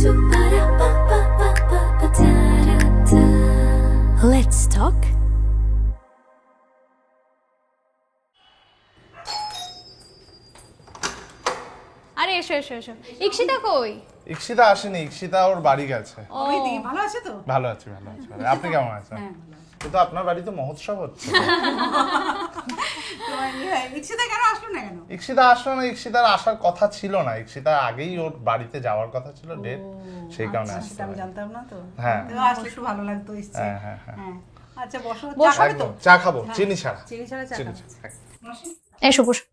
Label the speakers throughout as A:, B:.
A: Let's talk.
B: আরে এসো এসো এসো। ইকশিতা কই?
C: ইকশিতা আসেনি, ইকশিতা ওর বাড়ি গেছে।
D: ওই দি ভালো আছে তো?
C: ভালো আছি। আপনি কেমন আছেন? কিন্তু আপনার বাড়িতে মহোৎসব হচ্ছে।
D: ইকশিতা কেন আসলো না কেন?
C: ইকশিতা আসলো না, ইকশিতার আসার কথা ছিল না। ইকশিতা আগেই ওর বাড়িতে যাওয়ার কথা ছিল, ডেট, সেই কারণে আসছে।
D: আমি জানতাম না তো।
C: হ্যাঁ,
D: তো আসলে একটু ভালো লাগতো ইচ্ছে।
C: হ্যাঁ।
D: আচ্ছা বসো,
C: একদম চা খাবো, চিনি ছাড়া।
D: চিনি ছাড়া চা খাবো।
B: এসো বসো।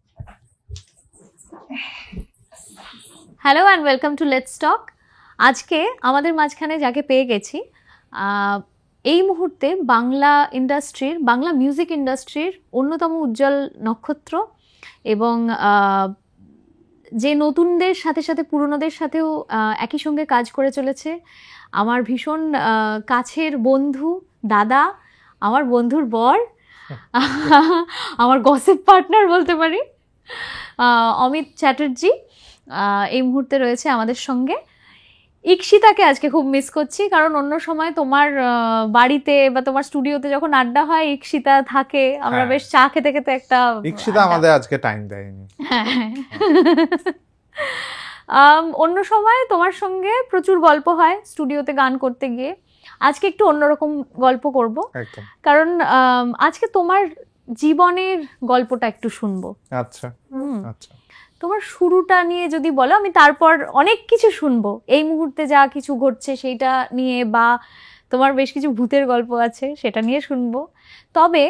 B: Hello and welcome to let's talk. আজকে আমাদের মাঝখানে যাকে পেয়ে গেছি, এই মুহূর্তে বাংলা মিউজিক ইন্ডাস্ট্রির অন্যতম উজ্জ্বল নক্ষত্র এবং যে নতুনদের সাথে সাথে পুরনোদের সাথেও একই সঙ্গে কাজ করে চলেছে, আমার ভীষণ কাছের বন্ধু, দাদা, আমার বন্ধুর বর, আমার গসিপ পার্টনার বলতে পারি, অমিত চ্যাটার্জি এই মুহূর্তে রয়েছে আমাদের সঙ্গে। ইকশিতাকে আজকে খুব মিস করছি, কারণ অন্য সময় তোমার বাড়িতে বা তোমার স্টুডিওতে যখন আড্ডা হয় ইকশিতা থাকে, আমরা বেশ চা খেতে খেতে একটা
C: ইকশিতা আমাদের আজকে টাইম দেয়নি।
B: অন্য সময় তোমার সঙ্গে প্রচুর গল্প হয় স্টুডিওতে গান করতে গিয়ে। আজকে একটু অন্যরকম গল্প করব, কারণ আজকে তোমার জীবনের গল্পটা একটু শুনবো।
C: আচ্ছা।
B: তোমার শুরুটা নিয়ে যদি বলো, আমি তারপর অনেক কিছু শুনবো এই মুহূর্তে যা কিছু ঘটছে সেইটা নিয়ে, বা তোমার বেশ কিছু ভূতের গল্প আছে সেটা নিয়ে শুনবো। তবে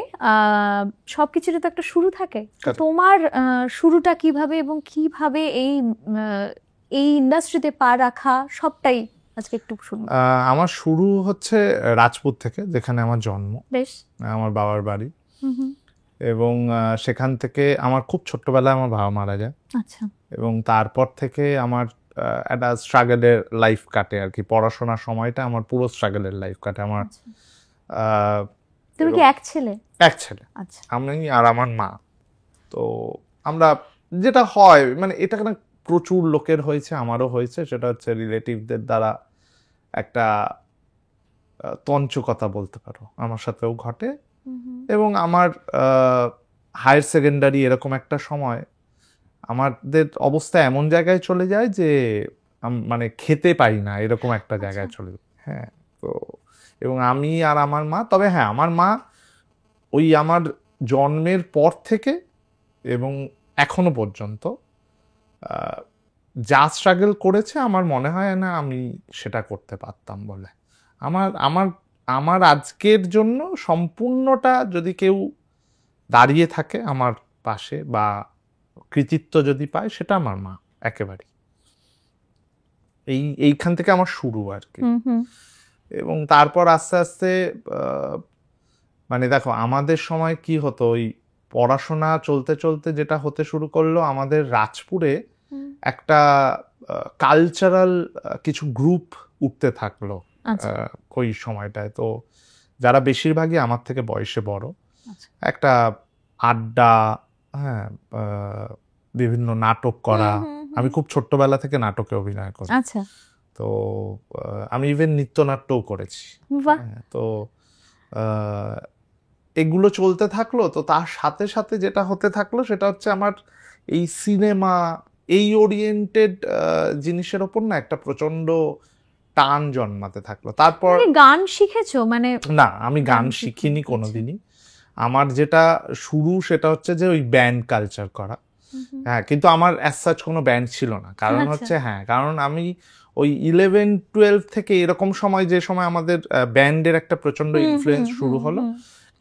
B: সবকিছুর তো একটা শুরু থাকে। তোমার শুরুটা কিভাবে এবং কিভাবে এই ইন্ডাস্ট্রিতে পা রাখা, সবটাই আজকে একটু শুনবো।
C: আমার শুরু হচ্ছে রাজপুত থেকে, যেখানে আমার জন্ম,
B: বেশ
C: আমার বাবার বাড়ি। এবং সেখান থেকে আমার খুব ছোট্টবেলায় আমার বাবা মারা যায়।
B: আচ্ছা।
C: এবং তারপর থেকে আমার একটা স্ট্রাগলের লাইফ কাটে আর কি। পড়াশোনার সময়টা আমার পুরো স্ট্রাগলের লাইফ কাটে আমার।
B: তুমি কি এক ছেলে?
C: এক ছেলে। আচ্ছা। আমি আর আমার মা। তো আমরা যেটা হয়, মানে এটা কেন প্রচুর লোকের হয়েছে, আমারও হয়েছে, সেটা হচ্ছে রিলেটিভদের দ্বারা একটা তঞ্চকতা বলতে পারো, আমার সাথেও ঘটে। এবং আমার হায়ার সেকেন্ডারি এরকম একটা সময় আমাদের অবস্থা এমন জায়গায় চলে যায় যে মানে খেতে পাই না, এরকম একটা জায়গায় চলে যায়। হ্যাঁ, তো এবং আমি আর আমার মা, তবে হ্যাঁ আমার মা ওই আমার জন্মের পর থেকে এবং এখনো পর্যন্ত যা স্ট্রাগল করেছে, আমার মনে হয় না আমি সেটা করতে পারতাম বলে। আমার আজকের জন্য সম্পূর্ণটা যদি কেউ দাঁড়িয়ে থাকে আমার পাশে বা কৃতিত্ব যদি পায়, সেটা আমার মা একেবারে। এইখান থেকে আমার শুরু আর কি। এবং তারপর আস্তে আস্তে মানে দেখো আমাদের সময় কি হতো, ওই পড়াশোনা চলতে চলতে যেটা হতে শুরু করলো, আমাদের রাজপুরে একটা কালচারাল কিছু গ্রুপ উঠতে থাকলো ওই সময়টায়। তো যারা বেশিরভাগই আমার থেকে বয়সে বড়, একটা আড্ডা, হ্যাঁ, বিভিন্ন নাটক করা। আমি খুব ছোট্টবেলা থেকে নাটকে অভিনয় করি।
B: আচ্ছা।
C: তো আমি ইভেন নৃত্যনাট্যও করেছি। তো এগুলো চলতে থাকলো। তো তার সাথে সাথে যেটা হতে থাকলো সেটা হচ্ছে আমার এই সিনেমা, এই ওরিয়েন্টেড জিনিসের ওপর না একটা প্রচন্ড টান জন্মাতে থাকলো। তারপর
B: গান শিখেছো? মানে
C: না, আমি গান শিখিনি কোনোদিনই। আমার যেটা শুরু সেটা হচ্ছে যে ওই ব্যান্ড কালচার করা। হ্যাঁ, কিন্তু আমার অ্যাজ সাচ কোনো ব্যান্ড ছিল না। কারণ হচ্ছে, হ্যাঁ, কারণ আমি ওই 11-12 থেকে এরকম সময়, যে সময় আমাদের ব্যান্ডের একটা প্রচন্ড ইনফ্লুয়েন্স শুরু হলো।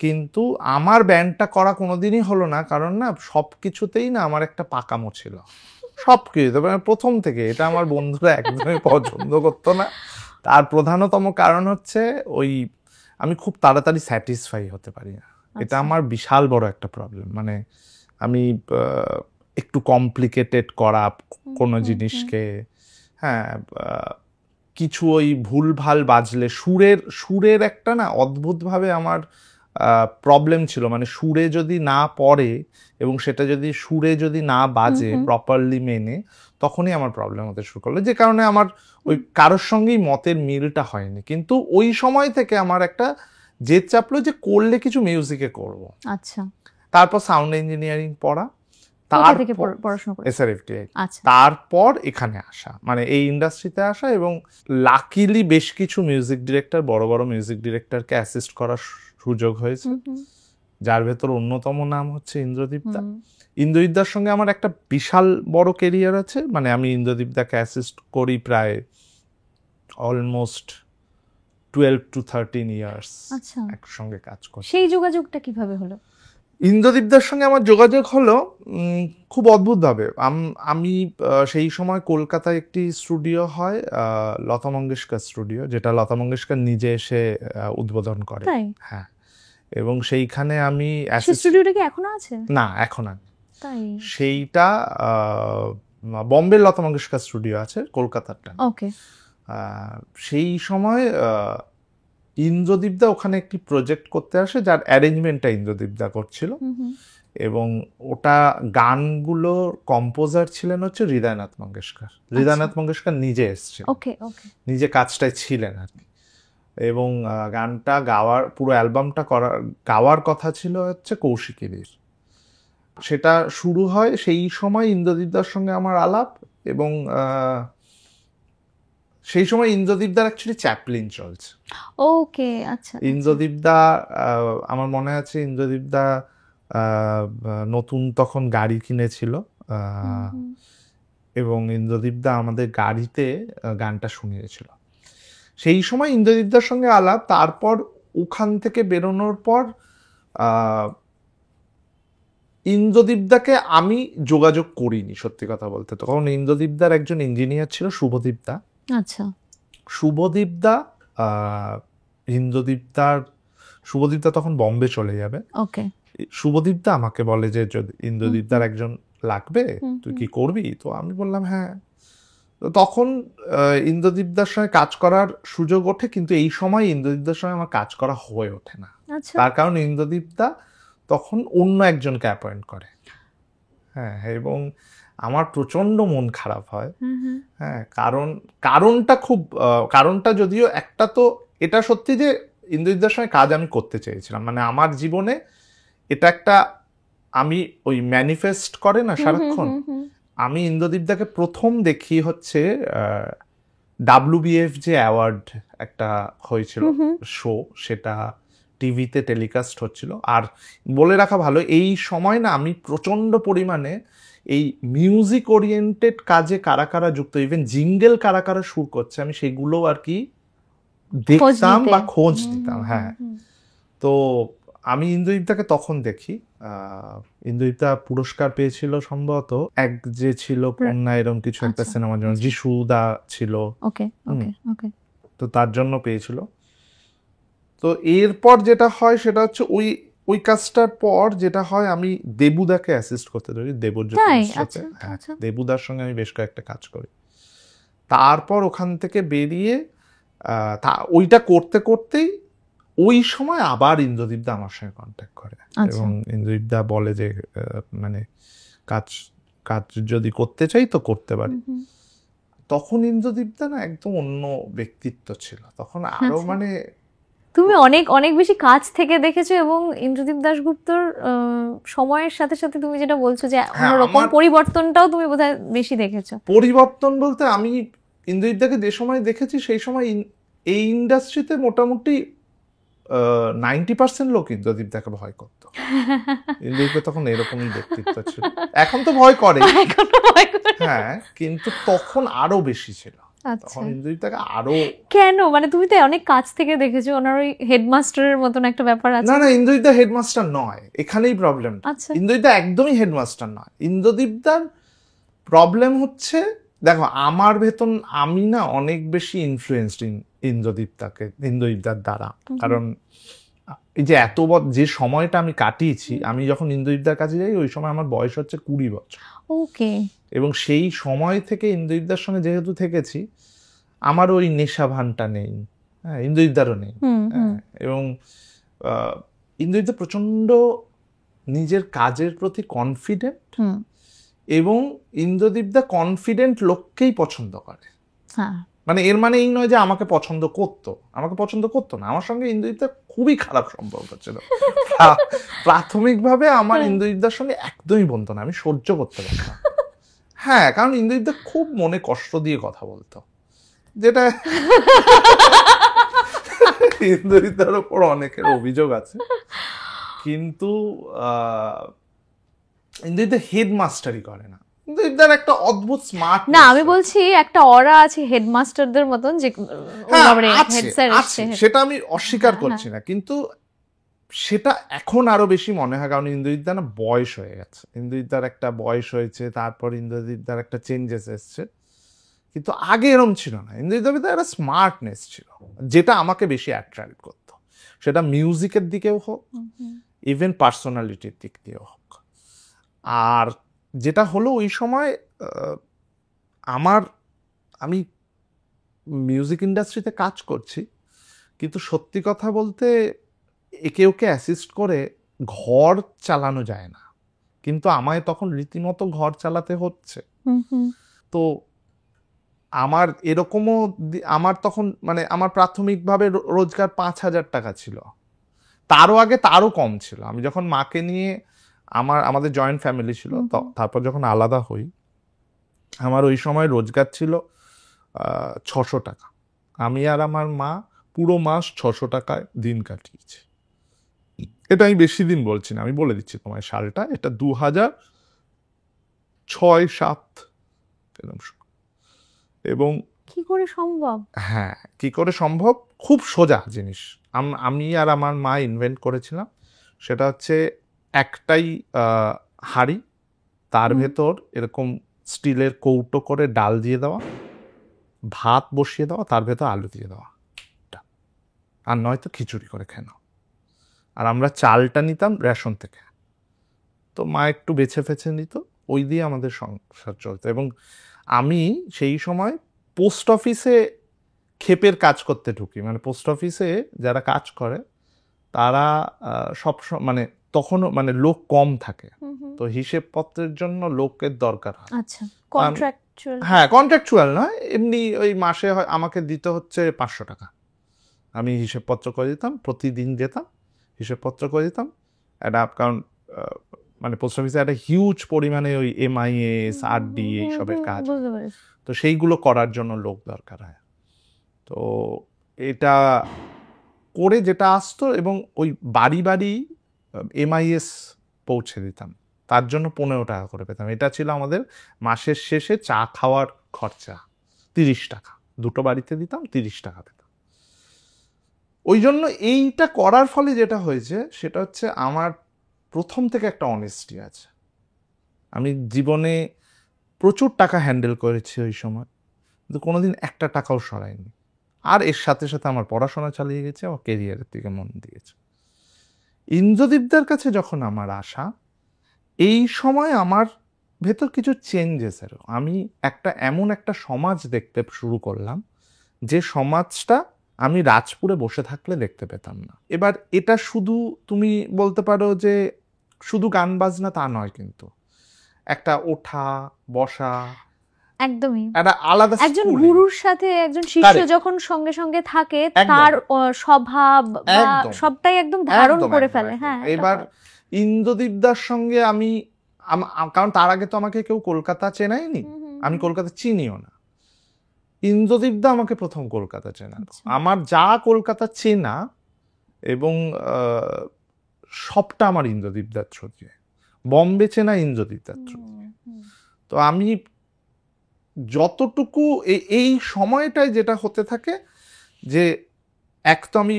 C: কিন্তু আমার ব্যান্ডটা করা কোনোদিনই হলো না, কারণ না সবকিছুতেই না আমার একটা পাকামো ছিল, সবকিছু। প্রথম থেকে এটা আমার বন্ধুরা একদমই পছন্দ করতো না। তার প্রধানতম কারণ হচ্ছে ওই আমি খুব তাড়াতাড়ি স্যাটিসফাই হতে পারি না। এটা আমার বিশাল বড় একটা প্রবলেম। মানে আমি একটু কমপ্লিকেটেড করা কোনো জিনিসকে, হ্যাঁ, কিছু ওই ভুলভাল বাজলে সুরের একটা না অদ্ভুতভাবে আমার প্রবলেম ছিল, মানে সুরে যদি না পড়ে এবং সেটা যদি সুরে যদি না বাজে প্রপারলি মেনে, তখনই আমার প্রবলেম হতে শুরু করলো, যে কারণে আমার ওই কারোর সঙ্গেই মতের মিলটা হয়নি। কিন্তু ওই সময় থেকে আমার একটা জেদ চাপলো যে করলে কিছু মিউজিকে করব।
B: আচ্ছা,
C: তারপর সাউন্ড ইঞ্জিনিয়ারিং পড়া,
B: কোথা থেকে পড়াশোনা করেছো?
C: SRFTI।
B: আচ্ছা,
C: তারপর এখানে আসা, মানে এই ইন্ডাস্ট্রিতে আসা, এবং লাকিলি বেশ কিছু মিউজিক ডিরেক্টর, বড় বড় মিউজিক ডিরেক্টরকে অ্যাসিস্ট করার সুযোগ হয়েছে, যার ভেতর অন্যতম নাম হচ্ছে ইন্দ্রদীপ দা। ইন্দ্রদীপ দার সঙ্গে আমার একটা বিশাল বড় কেরিয়ার আছে, মানে আমি ইন্দ্রদীপ দাকে অ্যাসিস্ট করি প্রায় অলমোস্ট 12 to 13 ইয়ার্স
B: আচ্ছা,
C: একসঙ্গে কাজ করি।
B: সেই যোগাযোগটা কিভাবে হলো?
C: ইন্দ্রদীপদার সঙ্গে আমার যোগাযোগ হলো খুব অদ্ভুতভাবে। আমি সেই সময় কলকাতায় একটি স্টুডিও হয়, লতা মঙ্গেশকর স্টুডিও, যেটা লতা মঙ্গেশকর নিজে এসে উদ্বোধন করে। হ্যাঁ, এবং সেইখানে আমি
B: স্টুডিওটা কি এখনো আছে?
C: না, এখন আর
B: তাই?
C: সেইটা বম্বে লতা মঙ্গেশকর স্টুডিও আছে, কলকাতারটা।
B: ওকে।
C: সেই সময় ইন্দ্রদীপদা ওখানে একটি প্রজেক্ট করতে আসে, যার অ্যারেঞ্জমেন্টটা ইন্দ্রদীপদা করছিল, এবং ওটা গানগুলোর কম্পোজার ছিলেন হচ্ছে হৃদয়নাথ মঙ্গেশকর। হৃদয়নাথ মঙ্গেশকর নিজে এসেছিলেন, নিজে কাজটায় ছিলেন আর কি। এবং গানটা গাওয়ার, পুরো অ্যালবামটা গাওয়ার কথা ছিল হচ্ছে কৌশিকীদের। সেটা শুরু হয় সেই সময় ইন্দ্রদীপদার সঙ্গে আমার আলাপ, এবং সেই সময় ইন্দ্রদীপদার অ্যাকচুয়ালি চ্যাপলিন চলছে।
B: ওকে, আচ্ছা।
C: ইন্দ্রদীপদা, আমার মনে আছে ইন্দ্রদীপদা নতুন তখন গাড়ি কিনেছিল, এবং ইন্দ্রদীপদা আমাদের গাড়িতে গানটা শুনিয়েছিল। সেই সময় ইন্দ্রদীপদার সঙ্গে আলাপ। তারপর ওখান থেকে বেরোনোর পর ইন্দ্রদীপদাকে আমি যোগাযোগ করিনি সত্যি কথা বলতে। তখন ইন্দ্রদীপদার একজন ইঞ্জিনিয়ার ছিল, শুভদীপদা।
B: আচ্ছা,
C: শুভদীপদা শুভদীপদা তখন বম্বে চলে যাবে।
B: ওকে।
C: শুভদীপদা আমাকে বলে যে যদি ইন্দ্রদীপদার একজন লাগবে, তুই কি করবি? তো আমি বললাম হ্যাঁ। তো তখন ইন্দ্রদীপদার সঙ্গে কাজ করার সুযোগ ওঠে, কিন্তু এই সময় ইন্দ্রদীপদার সঙ্গে আমার কাজ করা হয়ে ওঠে না। তার কারণ ইন্দ্রদীপদা তখন অন্য একজনকে অ্যাপয়েন্ট করে। হ্যাঁ, এবং আমার প্রচন্ড মন খারাপ হয়। হ্যাঁ, কারণটা যদিও একটা, তো এটা সত্যি যে ইন্দ্রদীপদার সঙ্গে কাজ আমি করতে চেয়েছিলাম, মানে আমার জীবনে এটা একটা, আমি ওই ম্যানিফেস্ট করে না সারাক্ষণ, আমি ইন্দ্রদীপদাকে প্রথম দেখি হচ্ছে WBF যে অ্যাওয়ার্ড একটা হয়েছিল শো, সেটা টিভিতে টেলিকাস্ট হচ্ছিল। আর বলে রাখা ভালো, এই সময় না আমি প্রচন্ড পরিমাণে এই মিউজিক ওরিয়েন্টেড কাজে কারা কারা যুক্ত, ইভেন জিঙ্গেল কারা কারা সুর করছে, আমি সেগুলো আর কি দেখতাম বা খোঁজ দিতাম। হ্যাঁ, তো আমি ইন্দ্রদীপদাকে তখন দেখি। ইন্দ্রদীপদা পুরস্কার পেয়েছিল সম্ভবত, এক যে ছিল পন্না, এরকম কিছু একটা সিনেমার জন্য, যিশুদা ছিল, তো তার জন্য পেয়েছিল। তো এরপর যেটা হয় সেটা হচ্ছে ওই কাজটার পর যেটা হয়, আমি দেবুদাকে অ্যাসিস্ট করতে ধরি, দেবুদার সঙ্গে আমি বেশ কয়েকটা কাজ করি। তারপর ওখান থেকে বেরিয়ে ওইটা করতে করতেই ওই সময় আবার ইন্দ্রদীপদা আমার সঙ্গে কন্ট্যাক্ট করে, এবং ইন্দ্রদীপদা বলে যে মানে কাজ যদি করতে চাই তো করতে পারি। তখন ইন্দ্রদীপদা না একদম অন্য ব্যক্তিত্ব ছিল, তখন আরো মানে
B: তুমি অনেক অনেক বেশি কাছ থেকে দেখেছো, এবং ইন্দ্রদীপ দাশগুপ্তর সময়ের সাথে সাথে তুমি যেটা বলছো যে অন্যরকম পরিবর্তনটাও তুমি বোধহয় বেশি দেখেছো।
C: পরিবর্তন বলতে আমি ইন্দ্রদীপদাকে যে সময় দেখেছি সেই সময় এই ইন্ডাস্ট্রিতে মোটামুটি 90% লোক ইন্দ্রদীপদাকে ভয় করতো। ইন্দ্রদীপদা তখন এরকমই ব্যক্তিত্ব ছিল, এখন তো ভয় করে, হ্যাঁ, কিন্তু তখন আরো বেশি ছিল। তখন ইন্দ্রদীপদাকে আরো,
B: কেন, মানে তুমি তো অনেক কাছ থেকে দেখেছো, ওনার ওই হেডমাস্টারের মতন একটা ব্যাপার আছে।
C: না, ইন্দ্রদীপদা হেডমাস্টার নয়, এখানেই প্রবলেম। ইন্দ্রদীপদা একদমই হেডমাস্টার নয়। ইন্দ্রদীপদার প্রবলেম হচ্ছে, দেখো আমার ভেতর, আমি না অনেক বেশি ইনফ্লুয়েন্সড ইন্দ্রদীপদার দ্বারা, কারণ এই যে যে সময়টা আমি কাটিয়েছি, আমি যখন ইন্দ্রদীপদার কাছে যাই ওই সময় আমার বয়স হচ্ছে 20 বছর।
B: ওকে।
C: এবং সেই সময় থেকে ইন্দ্রদীপদার সঙ্গে যেহেতু থেকেছি, আমার ওই নেশা ভানটা নেই, হ্যাঁ, ইন্দ্রদীপদারও নেই। এবং ইন্দ্রজিৎ প্রচন্ড নিজের কাজের প্রতি কনফিডেন্ট, এবং ইন্দ্রদীপদা কনফিডেন্ট লোককেই পছন্দ করে।
B: হ্যাঁ,
C: মানে এর মানে এই নয় যে আমাকে পছন্দ করতো না, আমার সঙ্গে ইন্দ্রদীপদার খুবই খারাপ সম্পর্ক ছিল। প্রাথমিকভাবে আমার ইন্দ্রদীপদার সঙ্গে একদমই বলতো না, আমি সহ্য করতে পারতাম। হ্যাঁ, কারণ ইন্দ্রদীপদা খুব মনে কষ্ট দিয়ে কথা বলতো, যেটা ইন্দ্রদীপদার ওপর অনেকের অভিযোগ আছে। কিন্তু ইন্দ্রদীপদা হেডমাস্টারই করে না, ইন্দ্রদীপদার একটা অদ্ভুত স্মার্ট।
B: না, আমি বলছি একটা অরা আছে হেডমাস্টারদের মতন, যে হেড স্যার আসছে,
C: সেটা আমি অস্বীকার করছি না, কিন্তু সেটা এখন আরো বেশি মনে হয়, কারণ ইন্দ্রজিৎদার না বয়স হয়ে গেছে, ইন্দ্রজিৎদার একটা বয়স হয়েছে, তারপর ইন্দ্রজিৎদার একটা চেঞ্জেস এসছে, কিন্তু আগে এরম ছিল না। ইন্দ্রজিৎদার একটা স্মার্টনেস ছিল, যেটা আমাকে বেশি অ্যাট্রাক্ট করতো, সেটা মিউজিকের দিকেও হোক, ইভেন পার্সোনালিটির দিক দিয়েও হোক। আর যেটা হলো ওই সময় আমি মিউজিক ইন্ডাস্ট্রিতে কাজ করছি, কিন্তু সত্যি কথা বলতে একে ওকে অ্যাসিস্ট করে ঘর চালানো যায় না, কিন্তু আমায় তখন রীতিমতো ঘর চালাতে হচ্ছে। তো আমার এরকমও, আমার তখন মানে আমার প্রাথমিকভাবে রোজগার 5,000 টাকা ছিল, তারও আগে তারও কম ছিল। আমি যখন মাকে নিয়ে, আমাদের জয়েন্ট ফ্যামিলি ছিল, তারপর যখন আলাদা হই, আমার ওই সময় রোজগার ছিল 600 টাকা। আমি আর আমার মা পুরো মাস 600 টাকায় দিন কাটিয়েছি। এটা আমি বেশি দিন বলছি না, আমি বলে দিচ্ছি তোমায় সালটা, এটা 2006-07 এবং
B: কি করে সম্ভব?
C: হ্যাঁ, কি করে সম্ভব, খুব সোজা জিনিস আমি আর আমার মা ইনভেন্ট করেছিলাম। সেটা হচ্ছে একটাই হাঁড়ি, তার ভেতর এরকম স্টিলের কৌটো করে ডাল দিয়ে দেওয়া, ভাত বসিয়ে দেওয়া, তার ভেতর আলু দিয়ে দেওয়া, আর নয়তো খিচুড়ি করে খেনো। আর আমরা চালটা নিতাম রেশন থেকে, তো মা একটু বেছে ফেছে নিত, ওই দিয়ে আমাদের সংসার চলতো। এবং আমি সেই সময় পোস্ট অফিসে ক্ষেপের কাজ করতে ঢুকি, মানে পোস্ট অফিসে যারা কাজ করে তারা সব মানে তখনও মানে লোক কম থাকে, তো হিসেবপত্রের জন্য লোকের দরকার হয়।
B: আচ্ছা, কন্ট্রাকচুয়াল? হ্যাঁ,
C: কন্ট্রাকচুয়াল নয়, এমনি ওই মাসে আমাকে দিতে হচ্ছে 500 টাকা, আমি হিসেবপত্র করে দিতাম, প্রতিদিন যেতাম হিসেবপত্র করে দিতাম। একটা কারণ মানে পোস্ট অফিসে একটা হিউজ পরিমাণে ওই MIS RD এইসবের কাজ, তো সেইগুলো করার জন্য লোক দরকার হয়। তো এটা করে যেটা আসতো, এবং ওই বাড়ি বাড়ি MIS পৌঁছে দিতাম, তার জন্য 15 টাকা করে পেতাম। এটা ছিল আমাদের মাসের শেষে চা খাওয়ার খরচা, 30 টাকা, দুটো বাড়িতে দিতাম, 30 টাকা পেতাম। ওই জন্য এইটা করার ফলে যেটা হয়েছে সেটা হচ্ছে আমার প্রথম থেকে একটা অনেস্টি আছে। আমি জীবনে প্রচুর টাকা হ্যান্ডেল করেছি ওই সময়, কিন্তু কোনোদিন একটা টাকাও সরাইনি। আর এর সাথে সাথে আমার পড়াশোনা চালিয়ে গেছে, আমার কেরিয়ারের দিকে মন দিয়েছে। ইন্দ্রদীপদার কাছে যখন আমার আসা, এই সময় আমার ভেতর কিছু চেঞ্জেস এলো। আমি এমন একটা সমাজ দেখতে শুরু করলাম, যে সমাজটা আমি রাজপুরে বসে থাকলে দেখতে পেতাম না। এবার এটা শুধু তুমি বলতে পারো যে শুধু গান বাজনা, তা নয়, কিন্তু একটা ওঠা বসা,
B: একদমই
C: একটা আলাদা,
B: একজন গুরুর সাথে একজন শিষ্য যখন সঙ্গে সঙ্গে থাকে, তার স্বভাব সবটাই একদম ধারণ করে ফেলে। হ্যাঁ,
C: এবার ইন্দ্রদীপদার সঙ্গে আমি, কারণ তার আগে তো আমাকে কেউ কলকাতা চেনায়নি, আমি কলকাতা চিনিও না, ইন্দ্রদীপদা আমাকে প্রথম কলকাতা চেনালো। আমার যা কলকাতা চেনা এবং সবটা আমার ইন্দ্রদীপদার থ্রু দিয়ে, বম্বে চেনা ইন্দ্রদীপদার থ্রু দিয়ে। তো আমি যতটুকু এই সময়টায় যেটা হতে থাকে, যে এক তো আমি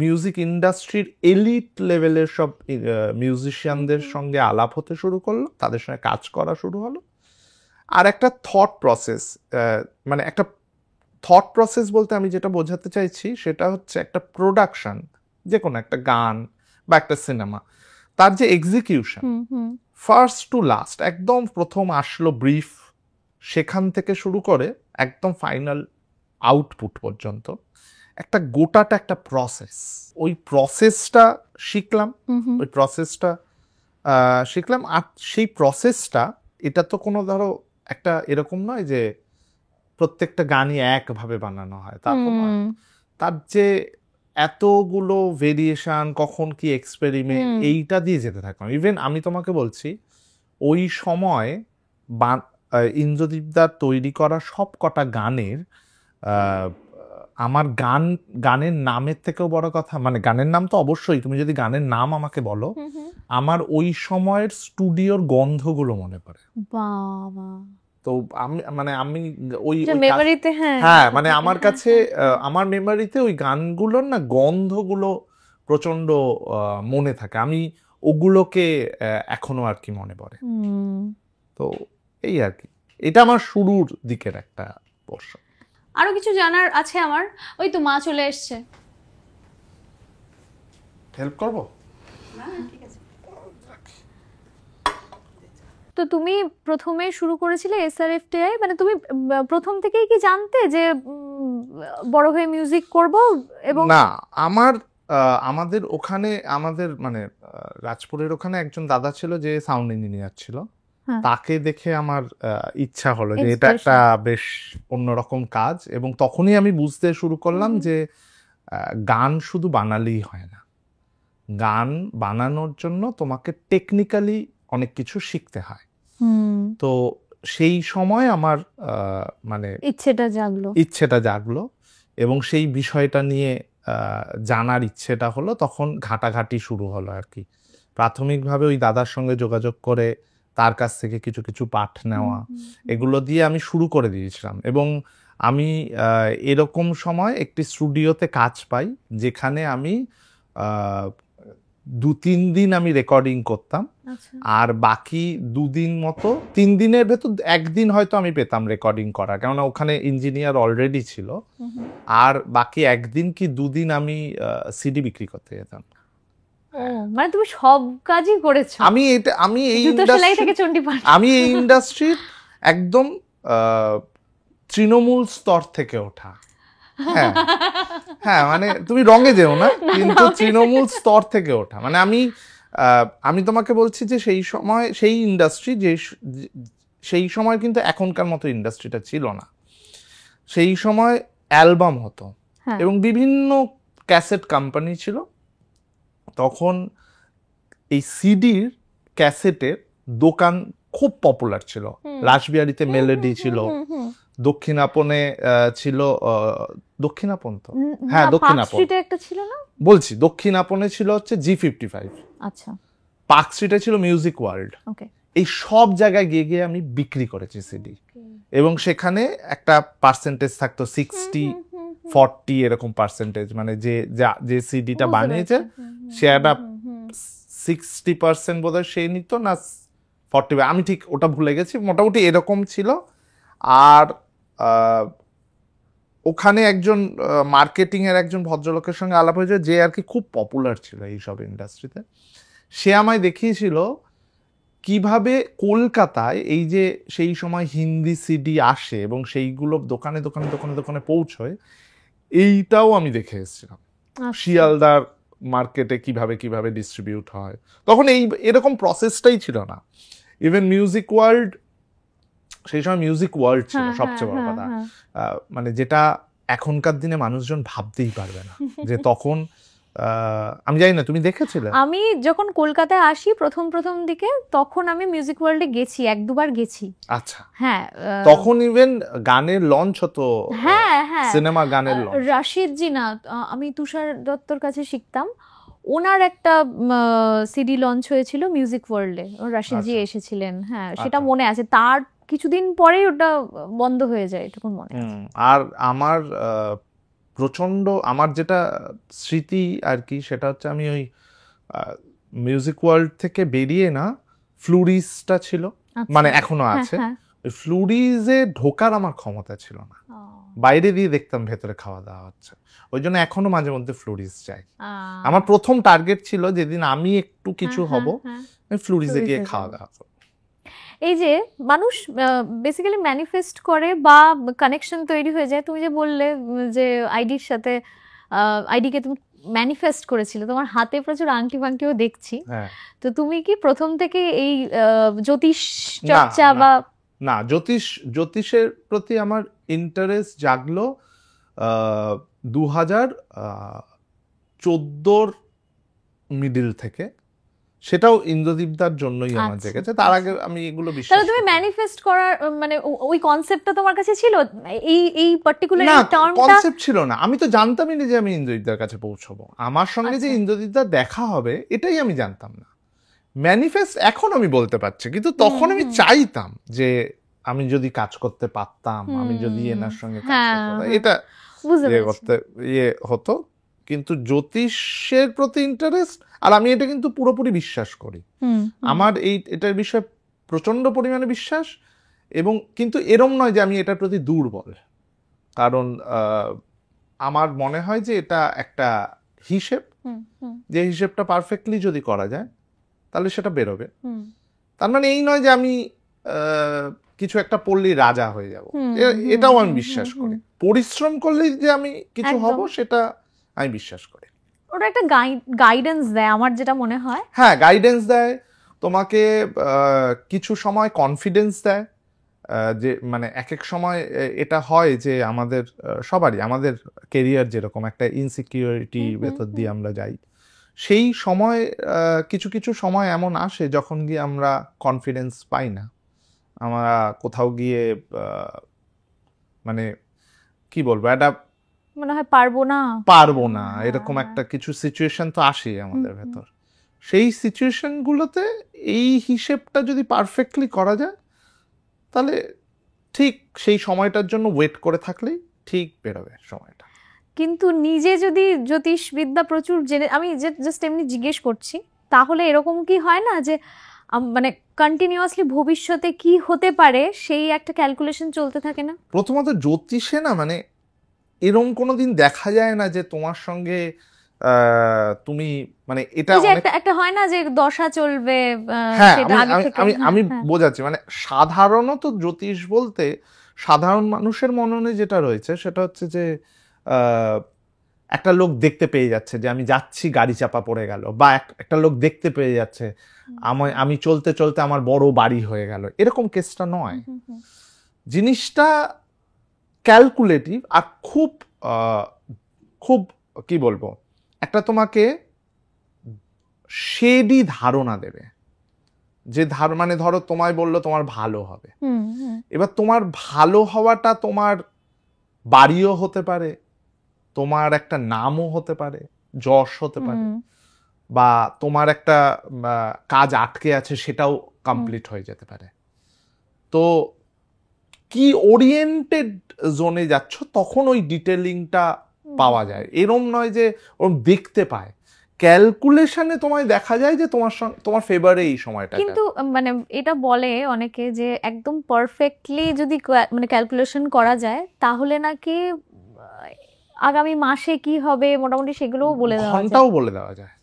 C: মিউজিক ইন্ডাস্ট্রির এলিট লেভেলের সব মিউজিশিয়ানদের সঙ্গে আলাপ হতে শুরু করলো, তাদের সঙ্গে কাজ করা শুরু হলো। আর একটা থট প্রসেস, মানে একটা থট প্রসেস বলতে আমি যেটা বোঝাতে চাইছি সেটা হচ্ছে একটা প্রোডাকশন, যে কোনো একটা গান বা একটা সিনেমা, তার যে এক্সিকিউশন ফার্স্ট টু লাস্ট, একদম প্রথম আসলো ব্রিফ, সেখান থেকে শুরু করে একদম ফাইনাল আউটপুট পর্যন্ত একটা গোটাটা একটা প্রসেস, ওই প্রসেসটা শিখলাম, ওই প্রসেসটা শিখলাম। আর সেই প্রসেসটা, এটা তো কোনো ধরো একটা এরকম নয় যে প্রত্যেকটা গানই একভাবে বানানো হয়, তা তো নয়। তার যে এতগুলো ভেরিয়েশন, কখন কি এক্সপেরিমেন্ট, এইটা দিয়ে যেতে থাকলাম। ইভেন আমি তোমাকে বলছি, ওই সময় ইন্দ্রদীপদার তৈরি করা সব কটা গানের আমার গানের নামের থেকেও বড় কথা, মানে গানের নাম তো অবশ্যই, তুমি যদি গানের নাম আমাকে বলো, আমার ওই সময়ের স্টুডিওর গন্ধগুলো মনে পড়ে।
B: বাবা,
C: তো আমি ওই
B: মেমোরিতে,
C: হ্যাঁ মানে আমার কাছে আমার মেমোরিতে ওই গানগুলোর না গন্ধগুলো প্রচন্ড মনে থাকে, আমি ওগুলোকে এখনো আর কি মনে পড়ে। তো এই আর কি, এটা আমার শুরুর দিকের একটা পোর্শন।
B: আরো কিছু জানার আছে আমার। ওই তো মা চলে এসছে,
C: হেল্প করবো?
D: ঠিক আছে।
B: তো তুমি প্রথমে শুরু করেছিলে SRFTI, মানে তুমি প্রথম থেকেই কি জানতে যে বড় হয়ে মিউজিক করব? এবং
C: না, আমাদের ওখানে, আমাদের মানে রাজপুরের ওখানে একজন দাদা ছিল যে সাউন্ড ইঞ্জিনিয়ার ছিল, তাকে দেখে আমার ইচ্ছা হলো যে এটা একটা বেশ অন্যরকম কাজ। এবং তখনই আমি বুঝতে শুরু করলাম যে গান শুধু বানালেই হয় না, গান বানানোর জন্য তোমাকে টেকনিক্যালি অনেক কিছু শিখতে হয়। তো সেই সময় আমার মানে ইচ্ছেটা জাগলো এবং সেই বিষয়টা নিয়ে জানার ইচ্ছেটা হলো, তখন ঘাটাঘাটি শুরু হলো আর কি। প্রাথমিকভাবে ওই দাদার সঙ্গে যোগাযোগ করে তার কাছ থেকে কিছু কিছু পাঠ নেওয়া, এগুলো দিয়ে আমি শুরু করে দিয়েছিলাম। এবং আমি এরকম সময় একটি স্টুডিওতে কাজ পাই, যেখানে আমি 2-3 দিন আমি রেকর্ডিং করতাম, আর বাকি 2 দিন মতো, 3 দিনের ভেতর 1 দিন হয়তো আমি পেতাম রেকর্ডিং করা, কেননা ওখানে ইঞ্জিনিয়ার অলরেডি ছিল। আর বাকি 1 দিন কি 2 দিন আমি সিডি বিক্রি করতে যেতাম।
B: মানে তুমি সব কাজই করেছো। আমি
C: এই ইন্ডাস্ট্রির একদম তৃণমূল স্তর থেকে ওঠা। হ্যাঁ মানে তুমি রঙে যেও না, কিন্তু তৃণমূল স্তর থেকে ওঠা। মানে আমি তোমাকে বলছি যে সেই সময় সেই ইন্ডাস্ট্রি, যে সেই সময় কিন্তু এখনকার মতো ইন্ডাস্ট্রিটা ছিল না। সেই সময় অ্যালবাম হতো এবং বিভিন্ন ক্যাসেট কোম্পানি ছিল। তখন এই সিডির ক্যাসেটের দোকান খুব পপুলার ছিল। রাসবিহারীতে মেলোডি ছিল, দক্ষিণাপনে ছিল, দক্ষিণাপন তো হ্যাঁ দক্ষিণাপন
B: একটা ছিল না,
C: বলছি দক্ষিণাপনে ছিল হচ্ছে G55,
B: আচ্ছা,
C: পার্ক স্ট্রিটে ছিল মিউজিক ওয়ার্ল্ড। এই সব জায়গায় গিয়ে গিয়ে আমি বিক্রি করেছি সিডি, এবং সেখানে একটা পার্সেন্টেজ থাকতো 60-40 এরকম পার্সেন্টেজ, মানে যে সিডিটা বানিয়েছে সে একটা 60% বোধহয় সে নিত না 40, আমি ঠিক ওটা ভুলে গেছি, মোটামুটি এরকম ছিল। আর ওখানে একজন মার্কেটিং এর একজন ভদ্রলোকের সঙ্গে আলাপ হয়েছে, যে আর কি খুব পপুলার ছিল এইসব ইন্ডাস্ট্রিতে। সে আমায় দেখিয়েছিল কিভাবে কলকাতায় এই যে সেই সময় হিন্দি সিডি আসে এবং সেইগুলো দোকানে দোকানে দোকানে দোকানে পৌঁছয়, এইটাও আমি দেখে এসেছিলাম। শিয়ালদার মার্কেটে কিভাবে কিভাবে ডিস্ট্রিবিউট হয়, তখন এরকম প্রসেসটাই ছিল না। ইভেন মিউজিক ওয়ার্ল্ড, সেই সময় মিউজিক ওয়ার্ল্ড ছিল সবচেয়ে বড় কথা, মানে যেটা এখনকার দিনে মানুষজন ভাবতেই পারবে না যে তখন আমি জানি না তুমি দেখেছিলে।
B: আমি যখন কলকাতায় আসি প্রথম দিকে, তখন আমি মিউজিক ওয়ার্ল্ডে গেছি, 1-2 বার গেছি।
C: আচ্ছা,
B: হ্যাঁ,
C: তখন ইভেন গানের লঞ্চ হতো,
B: হ্যাঁ,
C: সিনেমা গানের লঞ্চ।
B: রাশিদ জি না, আমি তুষার দত্তর কাছে শিখতাম, ওনার একটা সিডি লঞ্চ হয়েছিল মিউজিক ওয়ার্ল্ডে, রাশিদ জি এসেছিলেন, হ্যাঁ সেটা মনে আছে। তার কিছুদিন পরেই ওটা বন্ধ হয়ে যায়, এটুকু মনে আছে।
C: আর আমার প্রচন্ড, আমার যেটা স্মৃতি আর কি, সেটা হচ্ছে আমি ওই মিউজিক ওয়ার্ল্ড থেকে বেরিয়ে না, ফ্লুরিজটা ছিল, মানে এখনো আছে, ওই ফ্লুরিজে ঢোকার আমার ক্ষমতা ছিল না, বাইরে দিয়ে দেখতাম ভেতরে খাওয়া দাওয়া হচ্ছে, ওই জন্য এখনো মাঝে মধ্যে ফ্লুরিজ যাই। আমার প্রথম টার্গেট ছিল যেদিন আমি একটু কিছু হব, ফ্লুরিজে গিয়ে খাওয়া দাওয়া।
B: এই যে মানুষ বেসিক্যালি ম্যানিফেস্ট করে বা কানেকশন তৈরি হয়ে যায়, তুমি যে বললে যে আইডির সাথে আইডিকে তুমি ম্যানিফেস্ট করেছিলে, তোমার হাতে প্রচুর আংটি ফাংটিও দেখছি।
C: হ্যাঁ,
B: তো তুমি কি প্রথম থেকে এই জ্যোতিষ
C: না,
B: চর্চা
C: না।
B: বা
C: না, জ্যোতিষের প্রতি আমার ইন্টারেস্ট জাগলো 2014 মিডিল থেকে। সেটাও ইন্দ্রদীপদার জন্যই আমার
B: আচ্ছা,
C: জেগেছে, তার আগে আমি এগুলো বিশ্বাস
B: তাহলে তুমি
C: করতাম না।
B: ম্যানিফেস্ট করার মানে ওই কনসেপ্টটা তোমার কাছে ছিল, এই পার্টিকুলার
C: না,
B: এই টার্মটা?
C: কনসেপ্ট ছিল না, আমি তো জানতামই না যে আমি ইন্দ্রদীপদার কাছে পৌঁছবো। আমার সঙ্গে যে
B: আচ্ছা।
C: ইন্দ্রদীপদার দেখা হবে এটাই আমি জানতাম না। ম্যানিফেস্ট এখন আমি বলতে পারছি, কিন্তু তখন আমি চাইতাম যে আমি যদি কাজ করতে পারতাম, আমি যদি এনার সঙ্গে কাজ
B: হ্যাঁ,
C: করতে পারতাম,
B: হ্যাঁ।
C: এটা
B: বুঝতে
C: ইয়ে
B: পেরেছি।
C: করতে হতো। কিন্তু জ্যোতিষের প্রতি ইন্টারেস্ট, আর আমি এটা কিন্তু পুরোপুরি বিশ্বাস করি।
B: হুম,
C: আমার এটার বিষয়ে প্রচন্ড পরিমাণে বিশ্বাস, এবং কিন্তু এরম নয় যে আমি এটার প্রতি দুর্বল। কারণ আমার মনে হয় যে এটা একটা হিসেব,
B: হুম, হুম,
C: যে হিসেবটা পারফেক্টলি যদি করা যায় তাহলে সেটা বেরোবে।
B: হুম,
C: তার মানে এই নয় যে আমি কিছু একটা পড়লেই রাজা হয়ে যাব,
B: হুম,
C: এটাও
B: হুম,
C: আমি
B: হুম,
C: বিশ্বাস
B: হুম,
C: করি। পরিশ্রম করলেই যে আমি কিছু
B: একদম।
C: হব সেটা আমি বিশ্বাস করি।
B: ওটা একটা গাইডেন্স দেয় আমার যেটা মনে হয়।
C: হ্যাঁ, গাইডেন্স দেয় তোমাকে, কিছু সময় কনফিডেন্স দেয়। যে মানে এক এক সময় এটা হয় যে আমাদের সবারই, আমাদের কেরিয়ার যেরকম একটা ইনসিকিউরিটি ভেতর দিয়ে আমরা যাই, সেই সময় কিছু কিছু সময় এমন আসে যখন গিয়ে আমরা কনফিডেন্স পাই না। আমরা কোথাও গিয়ে মানে কি বলবো, একটা
B: মনে হয় পারবো না,
C: এরকম একটা কিছু সিচুয়েশন তো আসে আমাদের ভেতর। সেই সিচুয়েশনগুলোতে এই হিসেবটা যদি পারফেক্টলি করা যায় তাহলে ঠিক সেই সময়টার জন্য ওয়েট করে থাকলেই ঠিক বেরোবে সময়টা।
B: কিন্তু নিজে যদি জ্যোতিষবিদ্যা প্রচুর জেনে, আমি জাস্ট এমনি জিজ্ঞেস করছি, তাহলে এরকম কি হয় না যে মানে কন্টিনিউয়াসলি ভবিষ্যতে কি হতে পারে সেই একটা ক্যালকুলেশন চলতে থাকে না?
C: প্রথমত জ্যোতিষে না, মানে এরম কোনোদিন দেখা যায় না যে তোমার সঙ্গে তুমি মানে এটা
B: ওই যে
C: অনেক,
B: একটা হয় না যে দশা চলবে,
C: হ্যাঁ,
B: সেটা আগে থেকে।
C: আমি বোঝাচ্ছি, মানে সাধারণত জ্যোতিষ বলতে সাধারণ মানুষের মননে যেটা রয়েছে সেটা হচ্ছে যে একটা লোক দেখতে পেয়ে যাচ্ছে যে আমি যাচ্ছি, গাড়ি চাপা পড়ে গেল, বা একটা লোক দেখতে পেয়ে যাচ্ছে আমি চলতে চলতে আমার বড় বাড়ি হয়ে গেল, এরকম কেসটা নয়। জিনিসটা ক্যালকুলেটিভ, আর খুব খুব কি বলবো, একটা তোমাকে শেডি ধারণা দেবে, যে মানে ধরো তোমায় বললো তোমার ভালো হবে, এবার তোমার ভালো হওয়াটা তোমার বাড়িও হতে পারে, তোমার একটা নামও হতে পারে, যশ হতে পারে, বা তোমার একটা কাজ আটকে আছে সেটাও কমপ্লিট হয়ে যেতে পারে। তো কি ওরিয়েন্টেড জোনে যাচ্ছ তখন ওই ডিটেলিংটা পাওয়া যায়। এরম নয় যে ওরম দেখতে পায়, ক্যালকুলেশনে তোমায় দেখা যায় যে তোমার ফেভারে এই সময়টা।
B: কিন্তু মানে এটা বলে অনেকে যে একদম পারফেক্টলি যদি মানে ক্যালকুলেশন করা যায় তাহলে নাকি আগামী মাসে কি হবে মোটামুটি সেগুলোও বলে দেওয়া যায়,
C: ঘন্টাও বলে দেওয়া যায়,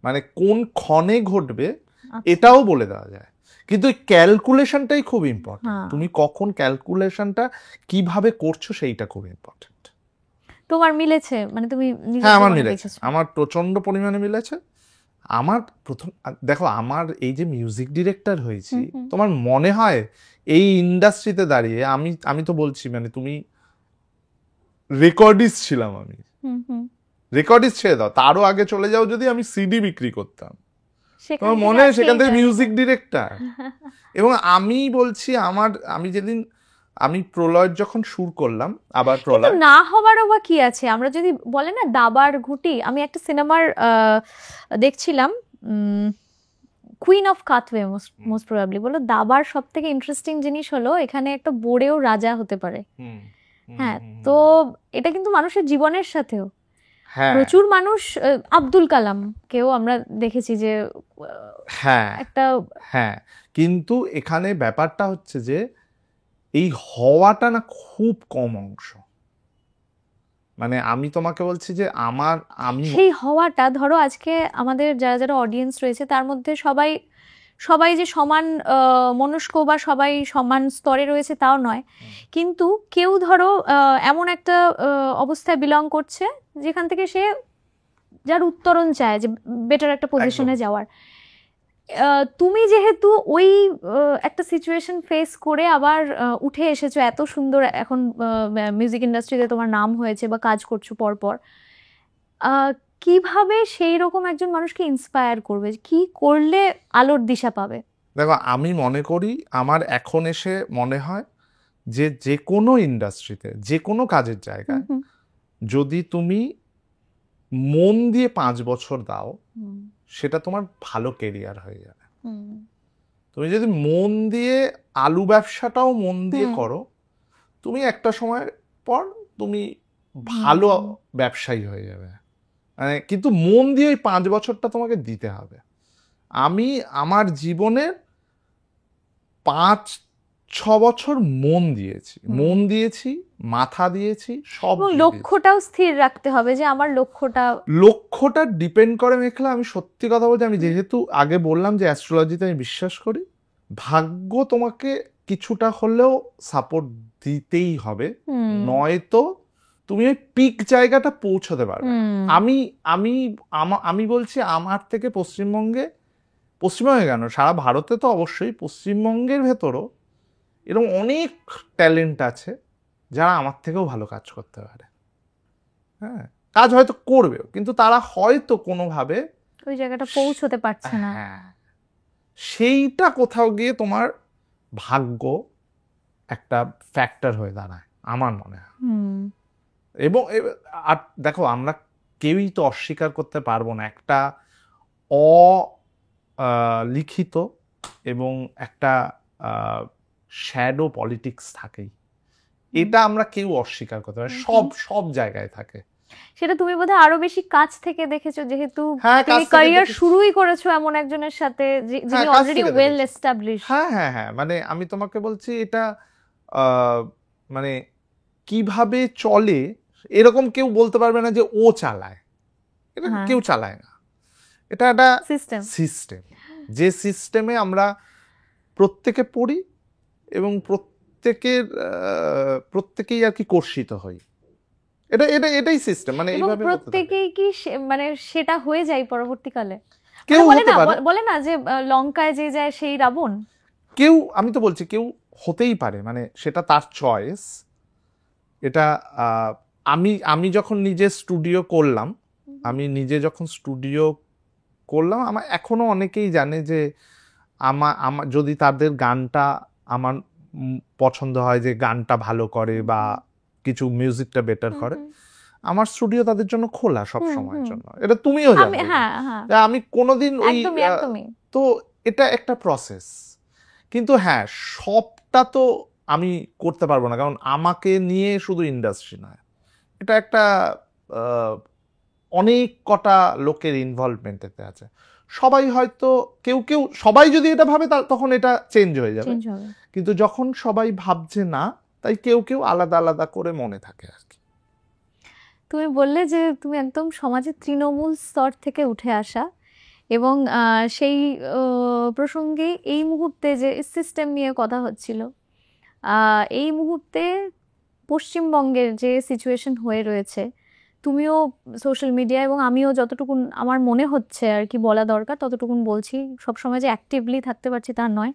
C: মানে কোন ক্ষণে ঘটবে
B: আচ্ছা।
C: এটাও বলে দেওয়া যায়। কিন্তু ওই ক্যালকুলেশনটাই খুব ইম্পর্টেন্ট,
B: হ্যাঁ।
C: তুমি কখন ক্যালকুলেশনটা কিভাবে করছো সেইটা খুব ইম্পর্টেন্ট।
B: তোমার মিলেছে মানে তুমি নিজের
C: হ্যাঁ, আমার
B: জীবনে
C: মিলেছে,
B: দেখেছো?
C: আমার প্রচন্ড পরিমাণে মিলেছে। আমার প্রথম দেখো, আমার এই যে মিউজিক ডিরেক্টর হয়েছি, তোমার মনে হয় এই ইন্ডাস্ট্রিতে দাঁড়িয়ে আমি তো বলছি, মানে তুমি রেকর্ডিস্ট ছিলাম আমি, রেকর্ডিস্ট ছেড়ে দাও, তারও আগে চলে যাও, যদি আমি সিডি বিক্রি করতাম, তোমার মনে হয় সেখান থেকে মিউজিক ডিরেক্টর। এবং আমি বলছি আমি যেদিন আমি প্রলয় যখন সুর করলাম, আবার প্রলয়
B: না হবারও বা কি আছে, আমরা যদি বলে না দাবার ঘুঁটি, আমি একটা সিনেমার দেখছিলাম কুইন অফ কাথওয়ে, মোস্ট প্রবাবলি বলো দাবার সব থেকে ইন্টারেস্টিং জিনিস হলো এখানে একটা বোর্ডেও রাজা হতে পারে। হ্যাঁ, তো এটা কিন্তু মানুষের জীবনের সাথেও প্রচুর মানুষ, আব্দুল কালাম কেও আমরা দেখেছি যে একটা,
C: হ্যাঁ, কিন্তু এখানে ব্যাপারটা হচ্ছে যে এই হওয়াটা না খুব কম অংশ। মানে আমি তোমাকে বলছি যে আমি
B: সেই হওয়াটা, ধরো আজকে আমাদের যারা যারা অডিয়েন্স রয়েছে তার মধ্যে সবাই সবাই যে সমান মনস্ক বা সবাই সমান স্তরে রয়েছে তাও নয়, কিন্তু কেউ ধরো এমন একটা অবস্থায় বিলং করছে যেখান থেকে সে যার উত্তরণ চায় যে বেটার একটা পজিশনে যাওয়ার। তুমি যেহেতু ওই একটা সিচুয়েশন ফেস করে আবার উঠে এসেছো, এত সুন্দর এখন মিউজিক ইন্ডাস্ট্রিতে তোমার নাম হয়েছে বা কাজ করছো পরপর, কিভাবে সেই রকম একজন মানুষকে ইন্সপায়ার করবে, কি করলে আলোর দিশা পাবে?
C: দেখো, আমি মনে করি, আমার এখন এসে মনে হয় যে যে কোনো ইন্ডাস্ট্রিতে, যে কোনো কাজের জায়গায় যদি তুমি মন দিয়ে 5 বছর দাও, সেটা তোমার ভালো কেরিয়ার হয়ে যাবে। তুমি যদি মন দিয়ে আলু ব্যবসাটাও মন দিয়ে করো, তুমি একটা সময় পর তুমি ভালো ব্যবসায়ী হয়ে যাবে। মানে কিন্তু মন দিয়ে ওই 5 বছরটা তোমাকে দিতে হবে। আমি আমার জীবনের 5-6 বছর মন দিয়েছি, মাথা দিয়েছি, সব।
B: লক্ষ্যটাও স্থির রাখতে হবে যে আমার লক্ষ্যটা
C: ডিপেন্ড করে মেখলা। আমি সত্যি কথা বলছি, আমি যেহেতু আগে বললাম যে অ্যাস্ট্রোলজিতে আমি বিশ্বাস করি, ভাগ্য তোমাকে কিছুটা হলেও সাপোর্ট দিতেই হবে, নয়তো তুমি ওই পিক জায়গাটা পৌঁছতে পারবে। আমি বলছি, আমার থেকে পশ্চিমবঙ্গে কেন, সারা ভারতে তো অবশ্যই, পশ্চিমবঙ্গের ভেতরও এরকম অনেক ট্যালেন্ট আছে যারা আমার থেকেও ভালো কাজ করতে পারে। হ্যাঁ, কাজ হয়তো করবেও, কিন্তু তারা হয়তো কোনোভাবে
B: ওই জায়গাটা পৌঁছতে পারছে না।
C: সেইটা কোথাও গিয়ে তোমার ভাগ্য একটা ফ্যাক্টর হয়ে দাঁড়ায়, আমার মনে হয়। এবং আর দেখো, আমরা কেউই তো অস্বীকার করতে পারবো না, একটা লিখিত এবং একটা শ্যাডো পলিটিক্স থাকেই। এটা আমরা কেউ অস্বীকার করতে পারি, সব জায়গায় থাকে।
B: সেটা তুমি বোধহয় আরো বেশি কাছ থেকে দেখেছো, যেহেতু তুমি ক্যারিয়ার শুরুই করেছো এমন একজনের সাথে যিনি অলরেডি ওয়েল এস্টাবলিশ।
C: হ্যাঁ, মানে আমি তোমাকে বলছি, এটা মানে কিভাবে চলে এরকম কেউ বলতে পারবে না যে ও চালায়, এটা কেউ চালায় না। এটা একটা সিস্টেম, যে সিস্টেমে আমরা প্রত্যেকে পড়ি এবং প্রত্যেকেই আর কি কর্ষিত হই। এটাই সিস্টেম, মানে এইভাবে
B: প্রত্যেকেই কি মানে সেটা হয়ে যায় পরবর্তীকালে।
C: কেউ
B: বলে না যে লঙ্কায় যে যায় সেই রাবণ।
C: কেউ, আমি তো বলছি, কেউ হতেই পারে, মানে সেটা তার চয়েস। এটা আমি যখন নিজে স্টুডিও করলাম, আমার এখনো অনেকেই জানে যে আমার যদি তাদের গানটা আমার পছন্দ হয়, যে গানটা ভালো করে বা কিছু মিউজিকটা বেটার করে, আমার স্টুডিও তাদের জন্য খোলা সব সময়ের জন্য। এটা তুমিও জানো। আমি কোনোদিন তো এটা একটা প্রসেস। কিন্তু হ্যাঁ, সবটা তো আমি করতে পারবো না, কারণ আমাকে নিয়ে শুধু ইন্ডাস্ট্রি নয়, এটা একটা অনেক কটা লোকের ইনভলভমেন্ট এতে আছে। সবাই হয়তো সবাই যদি এটা ভাবে, তখন এটা চেঞ্জ হয়ে যাবে। কিন্তু যখন সবাই ভাবছে না, তাই কেউ আলাদা আলাদা করে মনে থাকে আর কি।
B: তুমি বললে যে তুমি একদম সমাজের তৃণমূল স্তর থেকে উঠে আসা, এবং সেই প্রসঙ্গে এই মুহূর্তে যে সিস্টেম নিয়ে কথা হচ্ছিল, এই মুহূর্তে পশ্চিমবঙ্গের যে সিচুয়েশন হয়ে রয়েছে, তুমিও সোশ্যাল মিডিয়া এবং আমিও যতটুকুন আমার মনে হচ্ছে আর কি বলা দরকার ততটুকুন বলছি, সবসময় যে অ্যাক্টিভলি থাকতে পারছি তা নয়।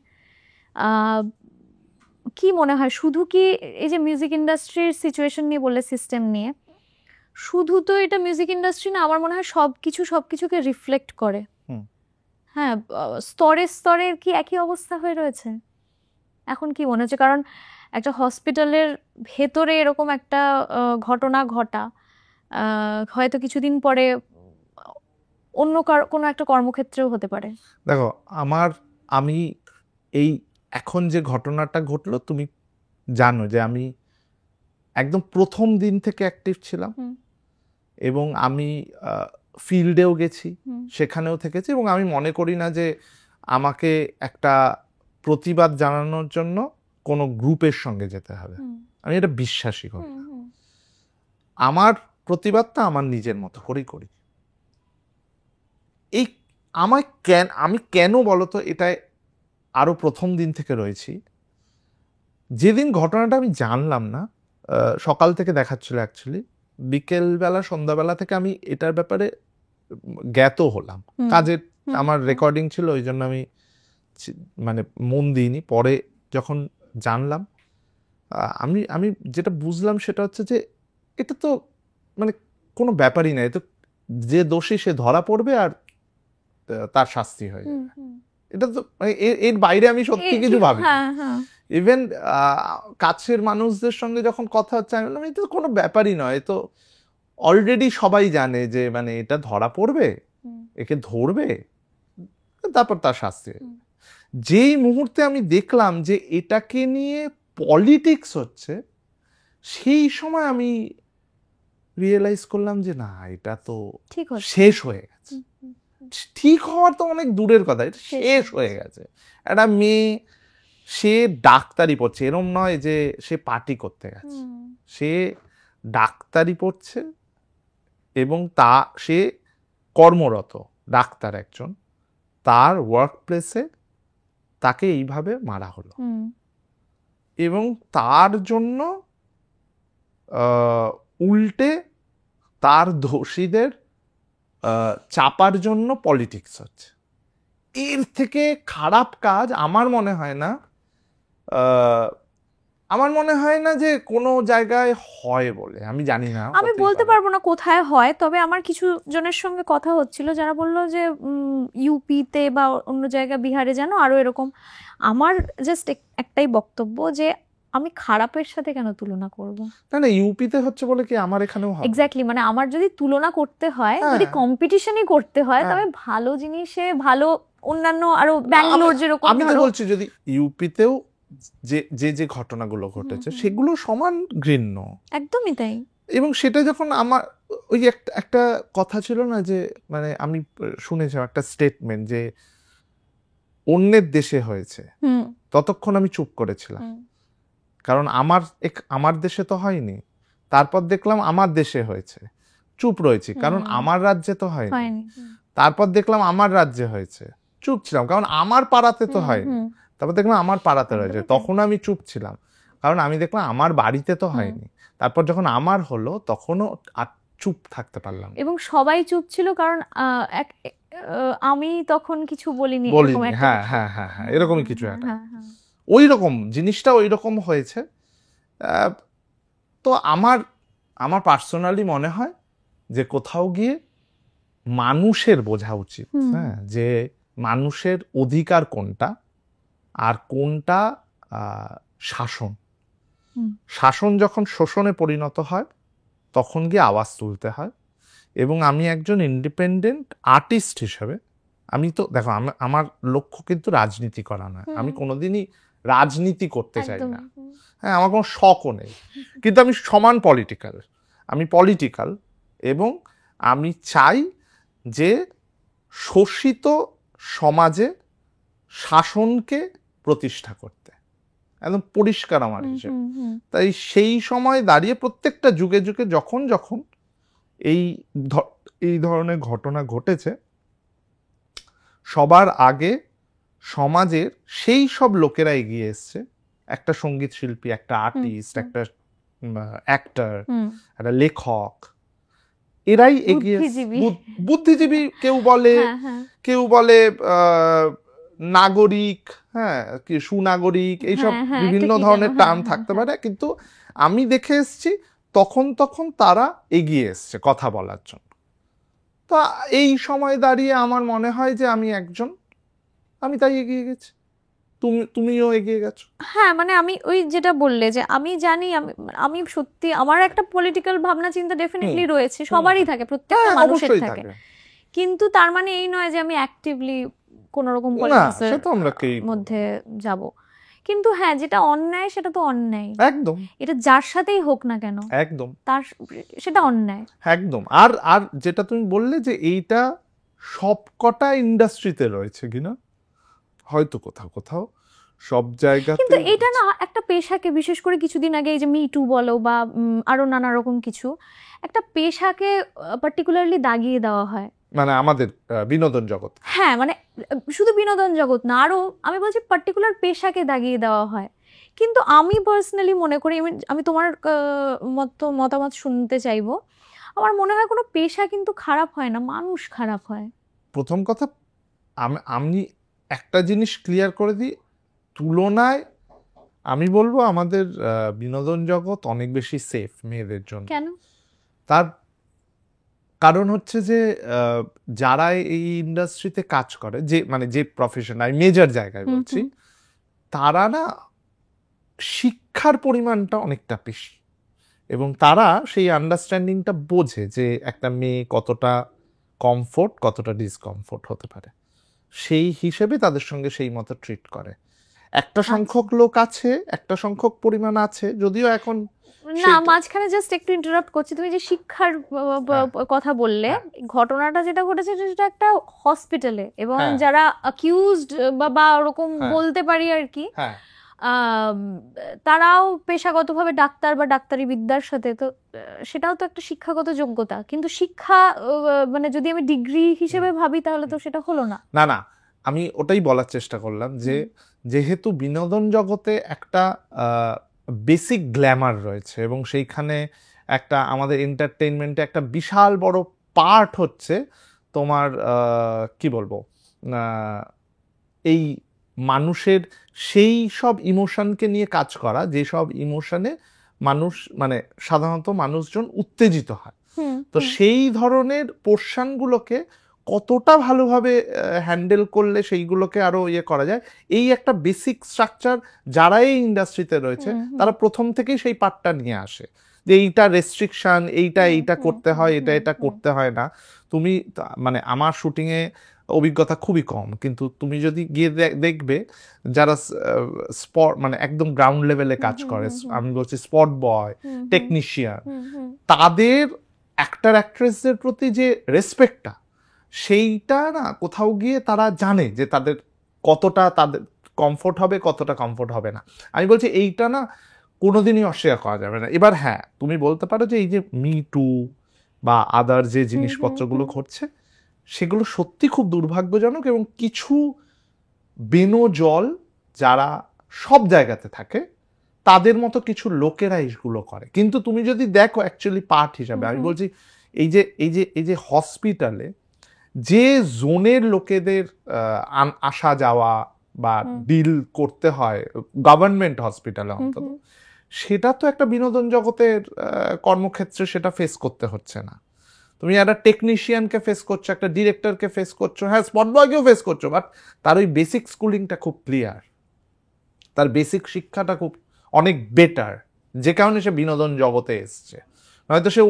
B: কি মনে হয়, শুধু কি এই যে মিউজিক ইন্ডাস্ট্রির সিচুয়েশন নিয়ে বললে, সিস্টেম নিয়ে, শুধু তো এটা মিউজিক ইন্ডাস্ট্রি না, আমার মনে হয় সবকিছুকে রিফ্লেক্ট করে। হ্যাঁ, স্তরে কি একই অবস্থা হয়ে রয়েছে এখন, কি মনে হচ্ছে? কারণ একটা হসপিটালের ভেতরে এরকম একটা ঘটনা ঘটা হয়তো কিছুদিন পরে অন্য কোনো একটা কর্মক্ষেত্রেও হতে পারে।
C: দেখো, আমি এই এখন যে ঘটনাটা ঘটলো, তুমি জানো যে আমি একদম প্রথম দিন থেকে অ্যাক্টিভ ছিলাম, এবং আমি ফিল্ডেও গেছি, সেখানেও থেকেছি, এবং আমি মনে করি না যে আমাকে একটা প্রতিবাদ জানানোর জন্য কোনো গ্রুপের সঙ্গে যেতে হবে। আমি এটা বিশ্বাসী করি। আমার প্রতিবাদটা আমার নিজের মতো করেই করি। আমি কেন বলতো এটা আরো প্রথম দিন থেকে রয়েছি। যেদিন ঘটনাটা আমি জানলাম না, সকাল থেকে দেখাচ্ছিল অ্যাকচুয়ালি, বিকেলবেলা সন্ধ্যাবেলা থেকে আমি এটার ব্যাপারে জ্ঞাত হলাম। কাজের আমার রেকর্ডিং ছিল, ওই জন্য আমি মানে মন দিইনি। পরে যখন জানলাম, আমি আমি যেটা বুঝলাম সেটা হচ্ছে যে এটা তো মানে কোনো ব্যাপারই না, এটা যে দোষী সে ধরা পড়বে আর তার শাস্তি হয়ে যাবে। এটা তো এর বাইরে আমি সত্যি কিছু ভাবি। ইভেন কাছের মানুষদের সঙ্গে যখন কথা হচ্ছে আমি বললাম এটা তো কোনো ব্যাপারই নয়, তো অলরেডি সবাই জানে যে মানে এটা ধরা পড়বে, একে ধরবে, তারপর তার শাস্তি। যেই মুহূর্তে আমি দেখলাম যে এটাকে নিয়ে পলিটিক্স হচ্ছে, সেই সময় আমি রিয়েলাইজ করলাম যে না, এটা তো শেষ হয়ে গেছে। ঠিক হওয়ার তো অনেক দূরের কথা, এটা শেষ হয়ে গেছে। একটা মেয়ে, সে ডাক্তারি পড়ছে, এরম নয় যে সে পার্টি করতে গেছে, সে ডাক্তারি পড়ছে এবং সে কর্মরত ডাক্তার একজন, তার ওয়ার্ক প্লেসে তাকে এইভাবে মারা হলো এবং তার জন্য উল্টে তার দোষীদের চাপার জন্য পলিটিক্স হচ্ছে। এর থেকে খারাপ কাজ আমার মনে হয় না, আমার মনে হয় না যে কোনো জায়গায় হয় বলে। আমি জানি না,
B: আমি বলতে পারবো না কোথায় হয়, তবে আমার কিছু জনের সঙ্গে কথা হচ্ছিল যারা বললো যে ইউপিতে বা অন্য জায়গায়, বিহারে যেন আরো এরকম। আমার জাস্ট একটাই বক্তব্য যে আমি খারাপের সাথে কেন তুলনা করব?
C: না, ইউপিতে হচ্ছে বলে কি আমার এখানেও হবে?
B: এক্স্যাক্টলি, মানে আমার যদি তুলনা করতে হয়, যদি কম্পিটিশনই করতে হয়, তবে ভালো জিনিসে ভালো অন্যান্য আরো ব্যাঙ্গালোর যেরকম,
C: আমি তো বলছি যদি ইউপিতেও যে ঘটনাগুলো ঘটেছে সেগুলো সমান ঘৃণ্য,
B: একদমই তাই।
C: এবং সেটা যখন আমার ওই একটা কথা ছিল না যে মানে আমি শুনেছিলাম একটা স্টেটমেন্ট যে অন্যের দেশে হয়েছে, ততক্ষণ আমি চুপ করেছিলাম, কারণ আমার দেশে তো হয়নি। তারপর দেখলাম আমার দেশে হয়েছে, চুপ রয়েছি, কারণ আমার রাজ্যে তো হয়নি। তারপর দেখলাম আমার রাজ্যে হয়েছে, চুপ ছিলাম, কারণ আমার পাড়াতে তো হয়নি। তারপর দেখলাম আমার পাড়াতে রয়েছে, তখন আমি চুপ ছিলাম, কারণ আমি দেখলাম আমার বাড়িতে তো হয়নি। তারপর যখন আমার হলো, তখনও আর চুপ থাকতে পারলাম,
B: এবং সবাই চুপ ছিল, কারণ আমি তখন কিছু বলিনি।
C: হ্যাঁ হ্যাঁ হ্যাঁ হ্যাঁ, এরকমই কিছু একটা, ওই রকম জিনিসটা ওই রকম হয়েছে। তো আমার পার্সোনালি মনে হয় যে কোথাও গিয়ে মানুষের বোঝা উচিত, হ্যাঁ, যে মানুষের অধিকার কোনটা আর কোনটা শাসন। শাসন যখন শোষণে পরিণত হয় তখন গিয়ে আওয়াজ তুলতে হয়। এবং আমি একজন ইন্ডিপেন্ডেন্ট আর্টিস্ট হিসেবে, আমি তো দেখো, আমার লক্ষ্য কিন্তু রাজনীতি করা নয়, আমি কোনোদিনই রাজনীতি করতে চাই না, হ্যাঁ, আমার কোনো শখও নেই, কিন্তু আমি সমান পলিটিক্যাল এবং আমি চাই যে শোষিত সমাজে শাসনকে প্রতিষ্ঠা করতে, একদম পরিষ্কার আমার হিসেবে। তাই সেই সময় দাঁড়িয়ে প্রত্যেকটা যুগে যুগে যখন যখন এই ধরনের ঘটনা ঘটেছে, সবার আগে সমাজের সেই সব লোকেরা এগিয়ে এসছে, একটা সঙ্গীত শিল্পী, একটা আর্টিস্ট, একটা অ্যাক্টর, একটা লেখক, এরাই এগিয়ে, বুদ্ধিজীবী কেউ বলে নাগরিক, হ্যাঁ, সুনাগরিক, এইসব বিভিন্ন ধরনের টার্ম থাকতে পারে, কিন্তু আমি দেখে এসছি তখন তারা এগিয়ে এসছে কথা বলার জন্য। তো এই সময় দাঁড়িয়ে আমার মনে হয় যে আমি তাই এগিয়ে গেছি, তুমিও এগিয়ে গেছো।
B: হ্যাঁ, মানে আমি ওই যেটা বললে যে আমি জানি, আমি সত্যি আমার একটা পলিটিক্যাল ভাবনা চিন্তা ডেফিনেটলি রয়েছে, সবারই থাকে, প্রত্যেকটা মানুষের থাকে, কিন্তু তার মানে এই নয় যে আমি অ্যাক্টিভলি কোন রকম পলিটিক্সের মধ্যে যাব। কিন্তু হ্যাঁ, যেটা অন্যায় সেটা তো অন্যায়,
C: একদম, এটা
B: যার সাথেই হোক না কেন,
C: একদম
B: সেটা অন্যায়,
C: একদম। আর যেটা তুমি বললে যে এইটা সবকটা ইন্ডাস্ট্রিতে রয়েছে কিনা, হয়তো কোথাও সব জায়গাতে,
B: কিন্তু এটা না একটা পেশাকে, বিশেষ করে কিছুদিন আগে এই যে মি টু বলো বা আরো নানা রকম কিছু, একটা পেশাকে পার্টিকুলারলি দাগিয়ে দেওয়া হয়
C: মানে আমাদের বিনোদন জগৎ।
B: হ্যাঁ মানে শুধু বিনোদন জগৎ না, আরো আমি বলছি পার্টিকুলার পেশাকে দাগিয়ে দেওয়া হয়। কিন্তু আমি পার্সোনালি মনে করি, আমি তোমার মতামত শুনতে চাইবো। আমার মনে হয় কোনো পেশা কিন্তু খারাপ হয় না, মানুষ খারাপ হয়।
C: প্রথম কথা আমি একটা জিনিস ক্লিয়ার করে দিই, তুলনায় আমি বলবো আমাদের বিনোদন জগৎ অনেক বেশি সেফ মেয়েদের জন্য।
B: কেন?
C: তার কারণ হচ্ছে যে যারা এই ইন্ডাস্ট্রিতে কাজ করে, যে মানে যে প্রফেশন, আমি মেজর জায়গায় বলছি, তারা না শিক্ষার পরিমাণটা অনেকটা বেশি, এবং তারা সেই আন্ডারস্ট্যান্ডিংটা বোঝে যে একটা মেয়ে কতটা কমফোর্ট কতটা ডিসকমফোর্ট হতে পারে, সেই হিসেবে তাদের সঙ্গে সেই মতো ট্রিট করে। একটা সংখ্যক লোক আছে, একটা সংখ্যক পরিমাণ আছে, যদিও এখন
B: না মাঝখানে জাস্ট একটু ইন্টারাপ্ট করছি, তুমি যে শিক্ষার কথা বললে, ঘটনাটা যেটা ঘটেছে সেটা একটা হসপিটালে, এবং যারা অ্যাকিউজড বা ওরকম বলতে পারি আর কি, তারাও পেশাগতভাবে ডাক্তার বা ডাক্তারি বিদ্যার সাথে, তো সেটাও তো একটা শিক্ষাগত যোগ্যতা। কিন্তু শিক্ষা মানে যদি আমি ডিগ্রি হিসেবে ভাবি তাহলে তো সেটা হলো না।
C: না না, আমি ওটাই বলার চেষ্টা করলাম যে যেহেতু বিনোদন জগতে একটা বেসিক গ্ল্যামার রয়েছে, এবং সেইখানে একটা আমাদের এন্টারটেইনমেন্টে একটা বিশাল বড় পার্ট হচ্ছে তোমার কি বলবো, এই মানুষের সেই সব ইমোশনকে নিয়ে কাজ করা, যেসব ইমোশনে মানুষ মানে সাধারণত মানুষজন উত্তেজিত হয়। তো সেই ধরনের পোর্শনগুলোকে কতটা ভালোভাবে হ্যান্ডেল করলে সেইগুলোকে আরো ইয়ে করা যায়, এই একটা বেসিক স্ট্রাকচার যারা এই ইন্ডাস্ট্রিতে রয়েছে তারা প্রথম থেকেই সেই পার্টটা নিয়ে আসে, যে এইটা রেস্ট্রিকশন, এইটা করতে হয়, এটা করতে হয় না। তুমি মানে আমার শুটিংয়ে অভিজ্ঞতা খুবই কম, কিন্তু তুমি যদি গিয়ে দেখবে যারা স্পট মানে একদম গ্রাউন্ড লেভেলে কাজ করে, আমি বলছি স্পট বয়, টেকনিশিয়ান, তাদের অ্যাক্টর অ্যাক্ট্রেসদের প্রতি যে রেসপেক্টটা, সেইটা না কোথাও গিয়ে তারা জানে যে তাদের কতটা তাদের কমফোর্ট হবে কতটা কমফোর্ট হবে না। আমি বলছি এইটা না কোনোদিনই অস্বীকার করা যাবে না। এবার হ্যাঁ, তুমি বলতে পারো যে এই যে মি টু বা আদার যে জিনিসপত্রগুলো ঘটছে সেগুলো সত্যি খুব দুর্ভাগ্যজনক, এবং কিছু বেনজল যারা সব জায়গাতে থাকে তাদের মতো কিছু লোকেরা এইগুলো করে। কিন্তু তুমি যদি দেখো অ্যাকচুয়ালি পার্ট হিসাবে, আমি বলছি এই যে হসপিটালে যে জোনের লোকেদের আসা যাওয়া বা ডিল করতে হয় গভর্নমেন্ট হসপিটালে অন্তত, সেটা তো একটা বিনোদন জগতের কর্মক্ষেত্রে সেটা ফেস করতে হচ্ছে না। তুমি একটা টেকনিশিয়ানকে ফেস করছো, একটা ডিরেক্টরকে ফেস করছো, হ্যাঁ স্পট বয়কেও ফেস করছো, বাট তার ওই বেসিক স্কুলিংটা খুব ক্লিয়ার, তার বেসিক শিক্ষাটা খুব অনেক বেটার, যে কারণে সে বিনোদন জগতে এসছে, নয়তো সে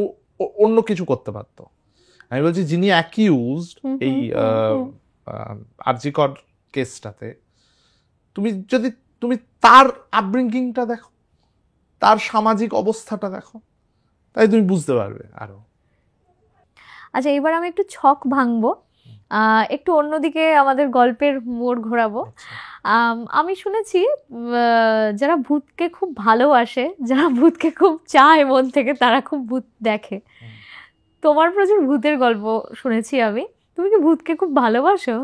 C: অন্য কিছু করতে পারতো। আমি বলছি যিনি অ্যাকিউজড এই আরজিকর কেসটাতে, তুমি তার আপব্রিঙ্গিংটা দেখো, তার সামাজিক অবস্থাটা দেখো, তাই তুমি বুঝতে পারবে আরো।
B: আচ্ছা, এবার আমি একটু ছক ভাঙবো, একটু অন্যদিকে আমাদের গল্পের মোড় ঘোরাবো। আমি শুনেছি যারা ভূতকে খুব ভালোবাসে, যারা ভূতকে খুব চায় মন থেকে, তারা খুব ভূত দেখে। তোমার প্রচুর ভূতের গল্প শুনেছি আমি, তুমি কি ভূতকে খুব ভালোবাসো?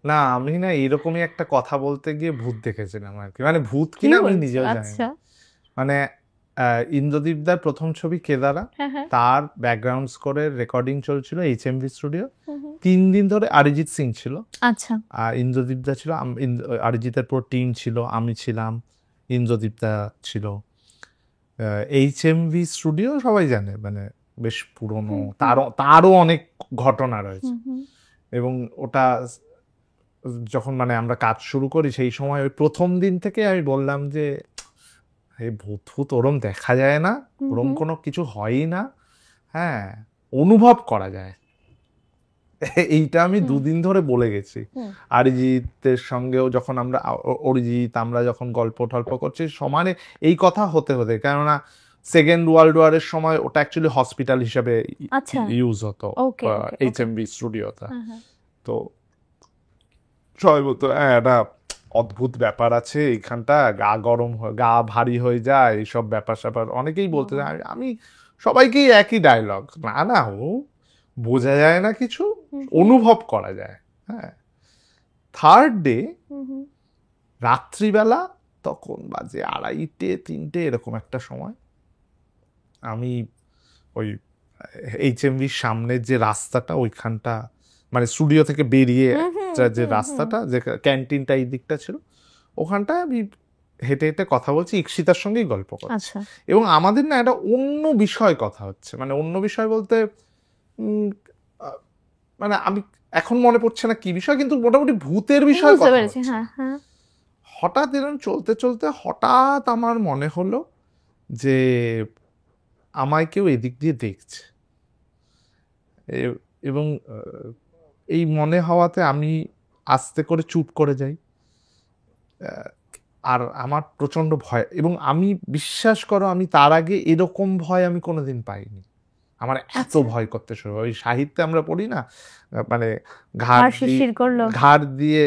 C: না, আমি না এরকমই একটা কথা বলতে গিয়ে ভূত দেখেছিলাম আর কি, মানে ভূত কিনা আমি নিজেও জানি না। মানে ইন্দ্রদীপদার প্রথম ছবি কেদারা, তার ব্যাকগ্রাউন্ড স্কোরের রেকর্ডিং চলছিল HMV স্টুডিও। 3 দিন ধরে অরিজিৎ সিং ছিল, আচ্ছা, আর ইন্দ্রদীপদা ছিল, অরিজিতের পুরো টিম ছিল, আমি ছিলাম, ইন্দ্রদীপদা ছিল। HMV স্টুডিও সবাই জানে, মানে বেশ পুরনো, তারও অনেক ঘটনা রয়েছে। এবং ওটা যখন মানে আমরা কাজ শুরু করি সেই সময় ওই প্রথম দিন থেকে আমি বললাম যে এই ভূত ওরম দেখা যায় না, ওরম কোনো কিছু হয়ই না, হ্যাঁ অনুভব করা যায়, এইটা আমি 2 দিন ধরে বলে গেছি। অরিজিতের সঙ্গেও যখন আমরা যখন গল্প টল্প করছি সমানে এই কথা হতে, কেননা সেকেন্ড ওয়ার্ল্ড ওয়ারের সময় ওটা অ্যাকচুয়ালি হসপিটাল হিসেবে ইউজ হতো HMV স্টুডিওটা। তো সবাই বলতো একটা অদ্ভুত ব্যাপার আছে এইখানটা, গা ভারী হয়ে যায়, এইসব ব্যাপার স্যাপার অনেকেই বলতে যায়। আমি সবাইকেই একই ডায়লগ, না ও বোঝা যায় না কিছু, অনুভব করা যায়। হ্যাঁ, থার্ড ডে রাত্রিবেলা তখন বাজে 2:30-3টে এরকম একটা সময়, আমি ওই HMV সামনের যে রাস্তাটা ওইখানটা, মানে স্টুডিও থেকে বেরিয়ে যে রাস্তাটা, যে ক্যান্টিনটা এই দিকটা ছিল, ওখানটায় আমি হেঁটে হেঁটে কথা বলছি, ইক্সিতার সঙ্গেই গল্প করছি। এবং আমাদের না একটা অন্য বিষয় কথা হচ্ছে, মানে অন্য বিষয় বলতে মানে আমি এখন মনে পড়ছে না কি বিষয়, কিন্তু মোটামুটি ভূতের বিষয় কথা হচ্ছে। হঠাৎ এরকম চলতে চলতে হঠাৎ আমার মনে হলো যে আমায় কেউ এদিক দিয়ে দেখছে, এবং এই মনে হওয়াতে আমি আস্তে করে চুপ করে যাই। আর আমার প্রচন্ড ভয়, এবং আমি বিশ্বাস করো আমি তার আগে এরকম ভয় আমি কোনোদিন পাইনি। আমার এত ভয় করতে শুরু, ওই সাহিত্যে আমরা পড়ি না, মানে ঘাড় দিয়ে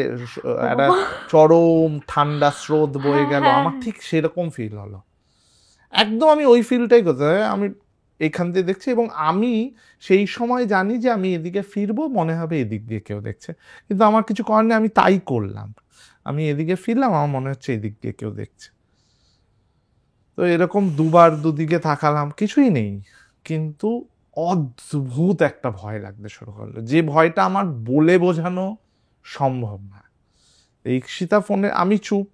C: একটা চরম ঠান্ডা স্রোত বয়ে গেল, আমার ঠিক সেরকম ফিল হলো। একদম আমি ওই ফিলটাই করতে, আমি এইখান দিয়ে দেখছি, এবং আমি সেই সময় জানি যে আমি এদিকে ফিরবো, মনে হবে এদিক দিয়ে কেউ দেখছে, কিন্তু আমার কিছু করার নেই, আমি তাই করলাম। আমি এদিকে ফিরলাম, আমার মনে হচ্ছে এদিক দিয়ে কেউ দেখছে। তো এরকম দুদিকে তাকালাম, কিছুই নেই, কিন্তু অদ্ভুত একটা ভয় লাগতে শুরু করলো, যে ভয়টা আমার বলে বোঝানো সম্ভব না। ইক্সিতা ফোনে, আমি চুপ,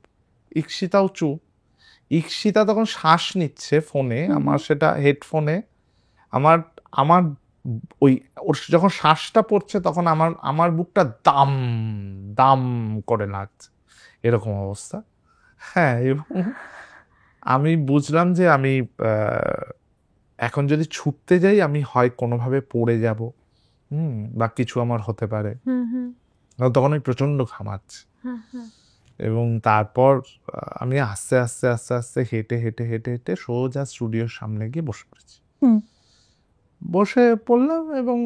C: ইক্সিতাও চুপ। ইক্সিতা তখন শ্বাস নিচ্ছে ফোনে, আমার সেটা হেডফোনে, আমার আমার ওই ওর যখন শ্বাসটা পড়ছে তখন আমার বুকটা দাম দাম করে লাগছে, এরকম অবস্থা। হ্যাঁ, এবং আমি বুঝলাম যে আমি এখন যদি ছুটতে যাই আমি হয় কোনোভাবে পড়ে যাব, বা কিছু আমার হতে পারে। তখন আমি প্রচন্ড ঘামাচ্ছি, এবং তারপর আমি আস্তে আস্তে আস্তে আস্তে হেঁটে হেঁটে হেঁটে হেঁটে সোজা স্টুডিওর সামনে গিয়ে বসে পড়েছি। বসে পড়লাম, এবং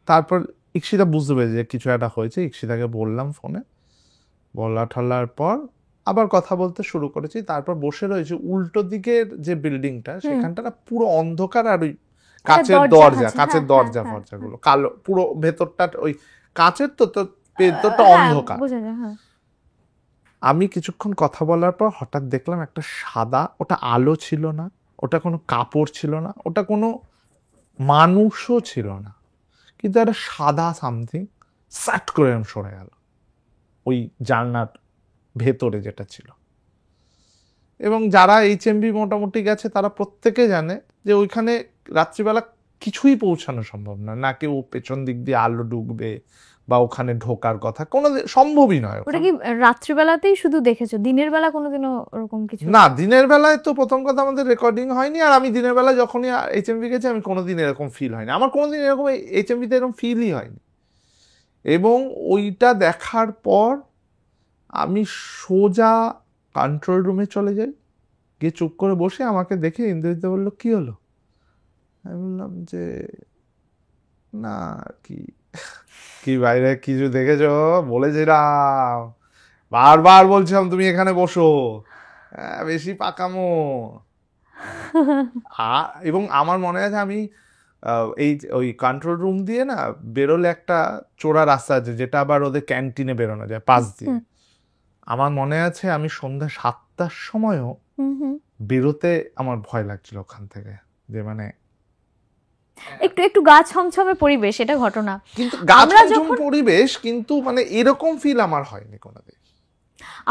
C: তারপর ইক্সিতা বুঝতে পেরেছে যে কিছু একটা হয়েছে। ইক্সিতাকে বললাম ফোনে, বলা ঠলার পর আবার কথা বলতে শুরু করেছি। তারপর বসে রয়েছে উল্টো দিকের যে বিল্ডিংটা, সেখানটা পুরো অন্ধকার, আর ওই কাচের দরজা ফরজাগুলো কালো, পুরো ভেতরটা ওই কাচের, তো ভেতরটা অন্ধকার। আমি কিছুক্ষণ কথা বলার পর হঠাৎ দেখলাম একটা সাদা, ওটা আলো ছিল না, ওটা কোনো কাপড় ছিল না, ওটা কোনো মানুষও ছিল না, কিন্তু একটা সাদা সামথিং স্যাট করে সরে গেল ওই জানলার ভেতরে যেটা ছিল। এবং যারা HMV মোটামুটি গেছে তারা প্রত্যেকে জানে যে ওইখানে রাত্রিবেলা কিছুই পৌঁছানো সম্ভব না, না কেউ পেছন দিক দিয়ে আলো ঢুকবে বা ওখানে ঢোকার কথা কোনো সম্ভবই নয়।
B: ওটা কি রাত্রিবেলাতেই শুধু দেখেছো, দিনের বেলা কোনোদিনও ওরকম কিছু?
C: না, দিনের বেলায় তো প্রথম কথা আমাদের রেকর্ডিং হয়নি, আর আমি দিনের বেলা যখনই HMV গেছি আমি কোনোদিন এরকম ফিল হয়নি, আমার কোনোদিন এরকম HMV-তে এরকম ফিলই হয়নি। এবং ওইটা দেখার পর আমি সোজা কন্ট্রোল রুমে চলে যাই, গিয়ে চুপ করে বসে, আমাকে দেখে ইন্দ্রজিৎ বললো কি হলো, আমি বললাম যে না, কি বাইরে কিছু দেখেছো, বলেছিলাম, বারবার বলছিলাম তুমি এখানে বসো, বেশি পাকামো। এবং আমার মনে আছে আমি ওই কন্ট্রোল রুম দিয়ে না বেরোলে একটা চোরা রাস্তা আছে, যেটা আবার ওদের ক্যান্টিনে বেরোনো যায় পাশ দিয়ে। আমার মনে আছে আমি সন্ধ্যা 7টার সময়ও বেরোতে আমার ভয় লাগছিল ওখান থেকে, যে মানে
B: একটু গা ছমছমে পরিবেশ, এটা ঘটনা,
C: কিন্তু গা ছমছম পরিবেশ, কিন্তু মানে এরকম ফিল আমার হয়নি কোনোদিন।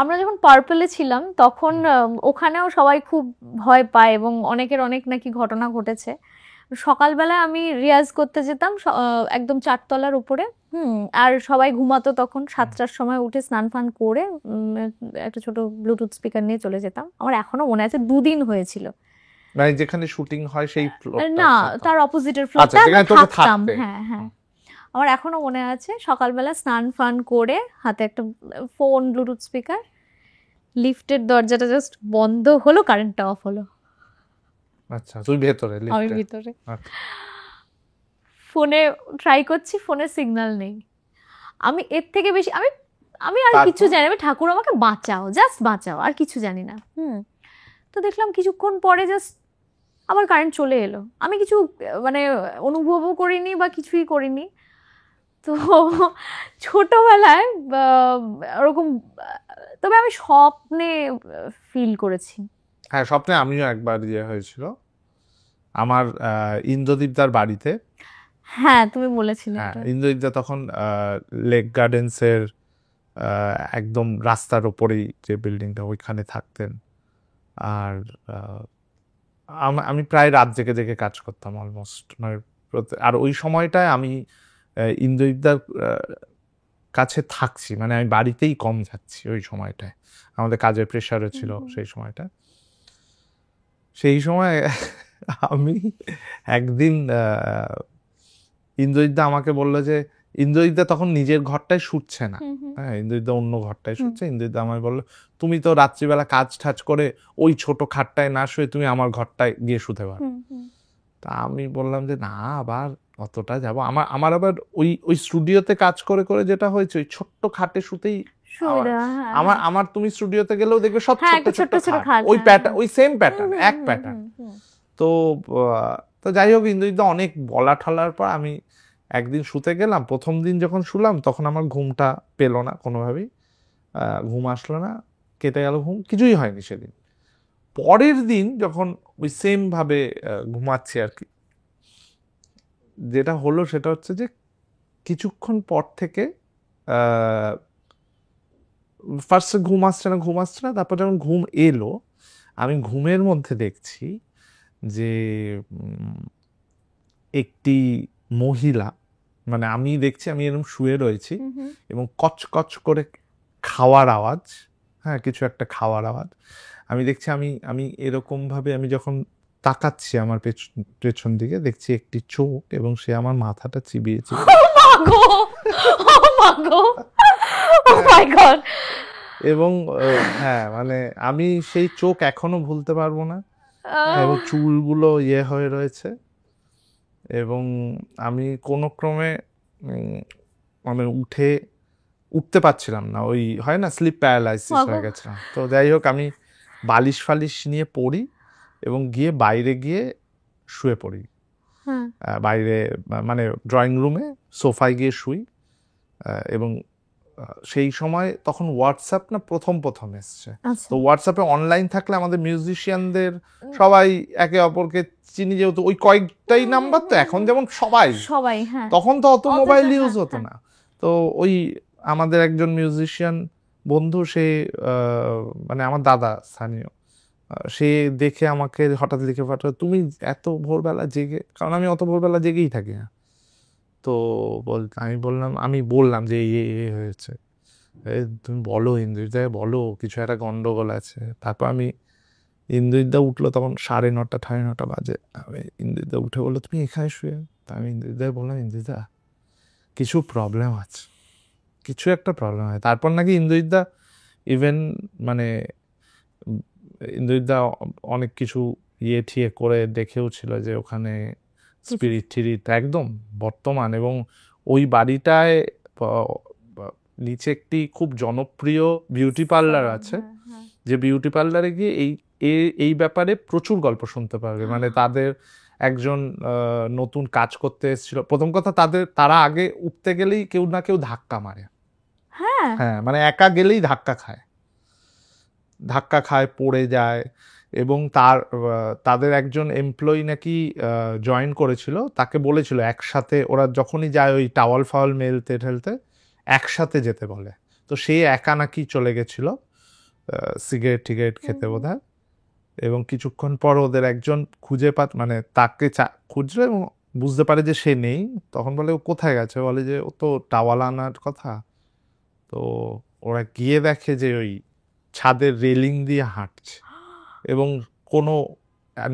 B: আমরা যখন পার্পলে ছিলাম তখন ওখানেও সবাই খুব ভয় পায়, এবং অনেকের অনেক নাকি ঘটনা ঘটেছে। সকালবেলা আমি রিয়াজ করতে যেতাম একদম 4 তলার উপরে, আর সবাই ঘুমাতো তখন। 7টার সময় উঠে স্নান ফান করে একটা ছোট ব্লুটুথ স্পিকার নিয়ে চলে যেতাম। আমার এখনো মনে আছে 2 দিন হয়েছিল,
C: মানে যেখানে শুটিং হয় সেই ফ্লোরটা
B: না, তার অপোজিটের ফ্লোরটা থাকতাম। হ্যাঁ, আমার এখনো মনে আছে সকালবেলা স্নান ফান করে হাতে একটা ফোন, ব্লুটুথ স্পিকার, লিফটের দরজাটা জাস্ট বন্ধ হলো, কারেন্টটা অফ হলো।
C: আচ্ছা, তুই ভেতরে?
B: আমি ভিতরে। ফোনে ট্রাই করছি, ফোনে সিগন্যাল নেই। আমি এর থেকে বেশি আমি আর কিছু জানি না, আমি ঠাকুর আমাকে বাঁচাও, জাস্ট বাঁচাও, আর কিছু জানি না। তো দেখলাম কিছুক্ষণ পরে জাস্ট আবার কারেন্ট চলে এলো। আমি কিছু মানে অনুভবও করিনি বা কিছুই করিনি। তো ছোটবেলায় ওরকম তবে আমি স্বপ্নে ফিল করেছি।
C: হ্যাঁ, স্বপ্নে আমিও একবার হয়েছিল আমার ইন্দ্রদীপদার বাড়িতে।
B: হ্যাঁ, তুমি বলেছিলে।
C: হ্যাঁ, ইন্দ্রদীপদা তখন লেক গার্ডেন্সের একদম রাস্তার ওপরেই যে বিল্ডিংটা ওইখানে থাকতেন। আর আমি প্রায় রাত জেগে জেগে কাজ করতাম অলমোস্ট, মানে আর ওই সময়টায় আমি ইন্দ্রদীপদার কাছে থাকছি, মানে আমি বাড়িতেই কম যাচ্ছি ওই সময়টায়, আমাদের কাজের প্রেশারও ছিল সেই সময়টা। সেই সময় আমি একদিন ইন্দ্রজিৎদা আমাকে বললো যে, ইন্দ্রজিৎদা তখন নিজের ঘরটায় শুচ্ছে না, হ্যাঁ, ইন্দ্রজিৎদা অন্য ঘরটায় শুচ্ছে। ইন্দ্রজিৎদা আমায় বললো, তুমি তো রাত্রিবেলা কাজ ঠাজ করে ওই ছোট খাটটায় না শুয়ে তুমি আমার ঘরটায় গিয়ে শুতে পারো। তা আমি বললাম যে না, আবার অতটা যাবো, আমার আবার ওই স্টুডিওতে কাজ করে করে যেটা হয়েছে ওই ছোট্ট খাটে শুতেই আমার তুমি স্টুডিওতে গেলেও দেখবে সব ছোট ছোট খাট, ওই প্যাটার্ন, ওই সেম প্যাটার্ন, এক প্যাটার্ন। তো যাই হোক, ইন্দ্রজিৎদা অনেক বলা ঠলার পর আমি একদিন শুতে গেলাম। প্রথম দিন যখন শুলাম তখন আমার ঘুমটা পেলো না কোনোভাবেই, ঘুম আসলো না, কেটে গেল ঘুম, কিছুই হয়নি সেদিন। পরের দিন যখন ওই সেম ভাবে ঘুমাচ্ছি আর কি, যেটা হলো সেটা হচ্ছে যে কিছুক্ষণ পর থেকে ফার্স্টে ঘুম আসছে না, তারপর যখন ঘুম এলো আমি ঘুমের মধ্যে দেখছি যে একটি মহিলা, মানে আমি দেখছি আমি এরকম শুয়ে রয়েছি এবং কচকচ করে খাওয়ার আওয়াজ, হ্যাঁ, কিছু একটা খাওয়ার আওয়াজ আমি দেখছি। আমি এরকম ভাবে আমি যখন তাকাচ্ছি আমার পেছন দিকে, দেখছি একটি চোখ এবং সে আমার মাথাটা চিবিয়েছে। এবং হ্যাঁ, মানে আমি সেই চোখ এখনো ভুলতে পারবো না, এবং চুলগুলো হয়ে রয়েছে, এবং আমি কোনো ক্রমে মানে উঠতে পারছিলাম না, ওই হয় না স্লিপ প্যারালাইসিস হয়ে গেছিলাম। তো যাই হোক, আমি বালিশ ফালিশ নিয়ে পড়ি এবং বাইরে গিয়ে শুয়ে পড়ি, বাইরে মানে ড্রয়িং রুমে সোফায় গিয়ে শুই। এবং সেই সময় তখন হোয়াটসঅ্যাপ না প্রথম এসছে, তো হোয়াটসঅ্যাপে অনলাইন থাকলে আমাদের মিউজিশিয়ানদের সবাই একে অপরকে চিনি, যেহেতু ওই কয়েকটাই নাম্বার, তো এখন যেমন সবাই, তখন তো অত মোবাইল ইউজ হতো না। তো ওই আমাদের একজন মিউজিশিয়ান বন্ধু, সে মানে আমার দাদা স্থানীয়, সে দেখে আমাকে হঠাৎ লিখে পাঠালো, তুমি এত ভোরবেলা জেগে, কারণ আমি অত ভোরবেলা জেগেই থাকি না। তো আমি বললাম যে হয়েছে, তুমি বলো ইন্দ্রজিৎদা, বলো কিছু একটা গন্ডগোল আছে। তারপর ইন্দ্রজিৎদা উঠলো, তখন 9:30 9:30 বাজে। ইন্দ্রজিৎদা উঠে বললো, তুমি এখানে শুয়ে। তা আমি ইন্দ্রজিৎদাকে বললাম, ইন্দ্রজিৎদা কিছু প্রবলেম আছে, কিছু একটা প্রবলেম হয়। তারপর নাকি ইন্দ্রজিৎদা ইভেন মানে ইন্দ্রজিৎদা অনেক কিছু ঠিয়ে করে দেখেও ছিল যে ওখানে স্পিরিট একদম বর্তমান, এবং ওই বাড়িটায় নিচে একটি খুব জনপ্রিয় বিউটি পার্লার আছে, যে বিউটি পার্লারে গিয়ে এই ব্যাপারে প্রচুর গল্প শুনতে পারবে। মানে তাদের একজন নতুন কাজ করতে এসেছিল, প্রথম কথা তারা আগে উঠতে গেলেই কেউ না কেউ ধাক্কা মারে, হ্যাঁ, মানে একা গেলেই ধাক্কা খায়, পড়ে যায়। এবং তাদের একজন এমপ্লয়ি নাকি জয়েন করেছিল, তাকে বলেছিল একসাথে ওরা যখনই যায় ওই টাওয়াল ফাওয়াল মেলতে ঠেলতে একসাথে যেতে বলে। তো সে একা নাকি চলে গেছিল সিগারেট খেতে বোধহয়, এবং কিছুক্ষণ পর ওদের একজন মানে তাকে খুঁজলো এবং বুঝতে পারে যে সে নেই। তখন বলে, ও কোথায় গেছে? বলে যে ও তো টাওয়াল আনার কথা। তো ওরা গিয়ে দেখে যে ওই ছাদের রেলিং দিয়ে হাঁটছে এবং কোনো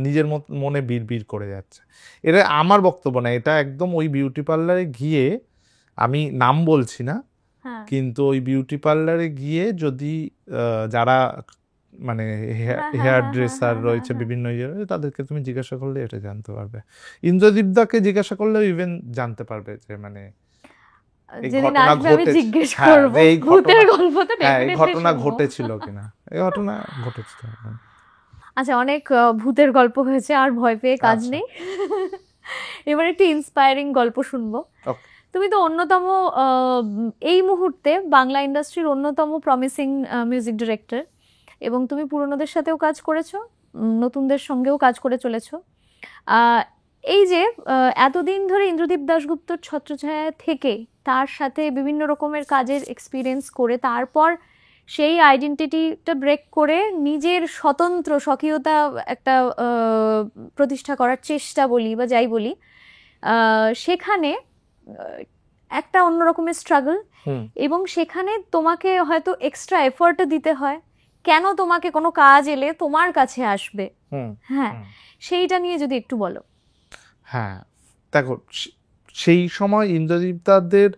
C: নিজের মনে বিড়বিড় করে যাচ্ছে। এটা আমার বক্তব্য না, এটা একদম ওই বিউটি পার্লারে গিয়ে, আমি নাম বলছি না, কিন্তু ওই বিউটি পার্লারে গিয়ে যদি যারা মানে হেয়ার ড্রেসার রয়েছে বিভিন্ন তাদেরকে তুমি জিজ্ঞাসা করলে এটা জানতে পারবে। ইন্দ্রদীপদাকে জিজ্ঞাসা করলেও ইভেন জানতে পারবে যে মানে এই ঘটনা ঘটেছিল কিনা, এই ঘটনা ঘটেছিল।
B: আচ্ছা, অনেক ভূতের গল্প হয়েছে, আর ভয় পেয়ে কাজ নেই। এবার একটি ইন্সপায়ারিং গল্প শুনবো। তুমি তো অন্যতম এই মুহূর্তে বাংলা ইন্ডাস্ট্রির অন্যতম প্রমিসিং মিউজিক ডিরেক্টর, এবং তুমি পুরনোদের সাথেও কাজ করেছো, নতুনদের সঙ্গেও কাজ করে চলেছো। এই যে এতদিন ধরে ইন্দ্রদীপ দাশগুপ্তর ছত্রছায়া থেকে তার সাথে বিভিন্ন রকমের কাজের এক্সপিরিয়েন্স করে তারপর সেই আইডেন্টিটিটা ব্রেক করে নিজের স্বতন্ত্র স্বকীয়তা একটা প্রতিষ্ঠা করার চেষ্টা বলি বা যাই বলি, সেখানে একটা অন্যরকমের স্ট্রাগল, এবং সেখানে তোমাকে হয়তো এক্সট্রা এফোর্টও দিতে হয়। কেন তোমাকে কোনো কাজ এলে তোমার কাছে আসবে, হ্যাঁ, সেইটা নিয়ে যদি একটু বলো।
C: হ্যাঁ, দেখো, সেই সময় ইন্দ্রদীপদাদের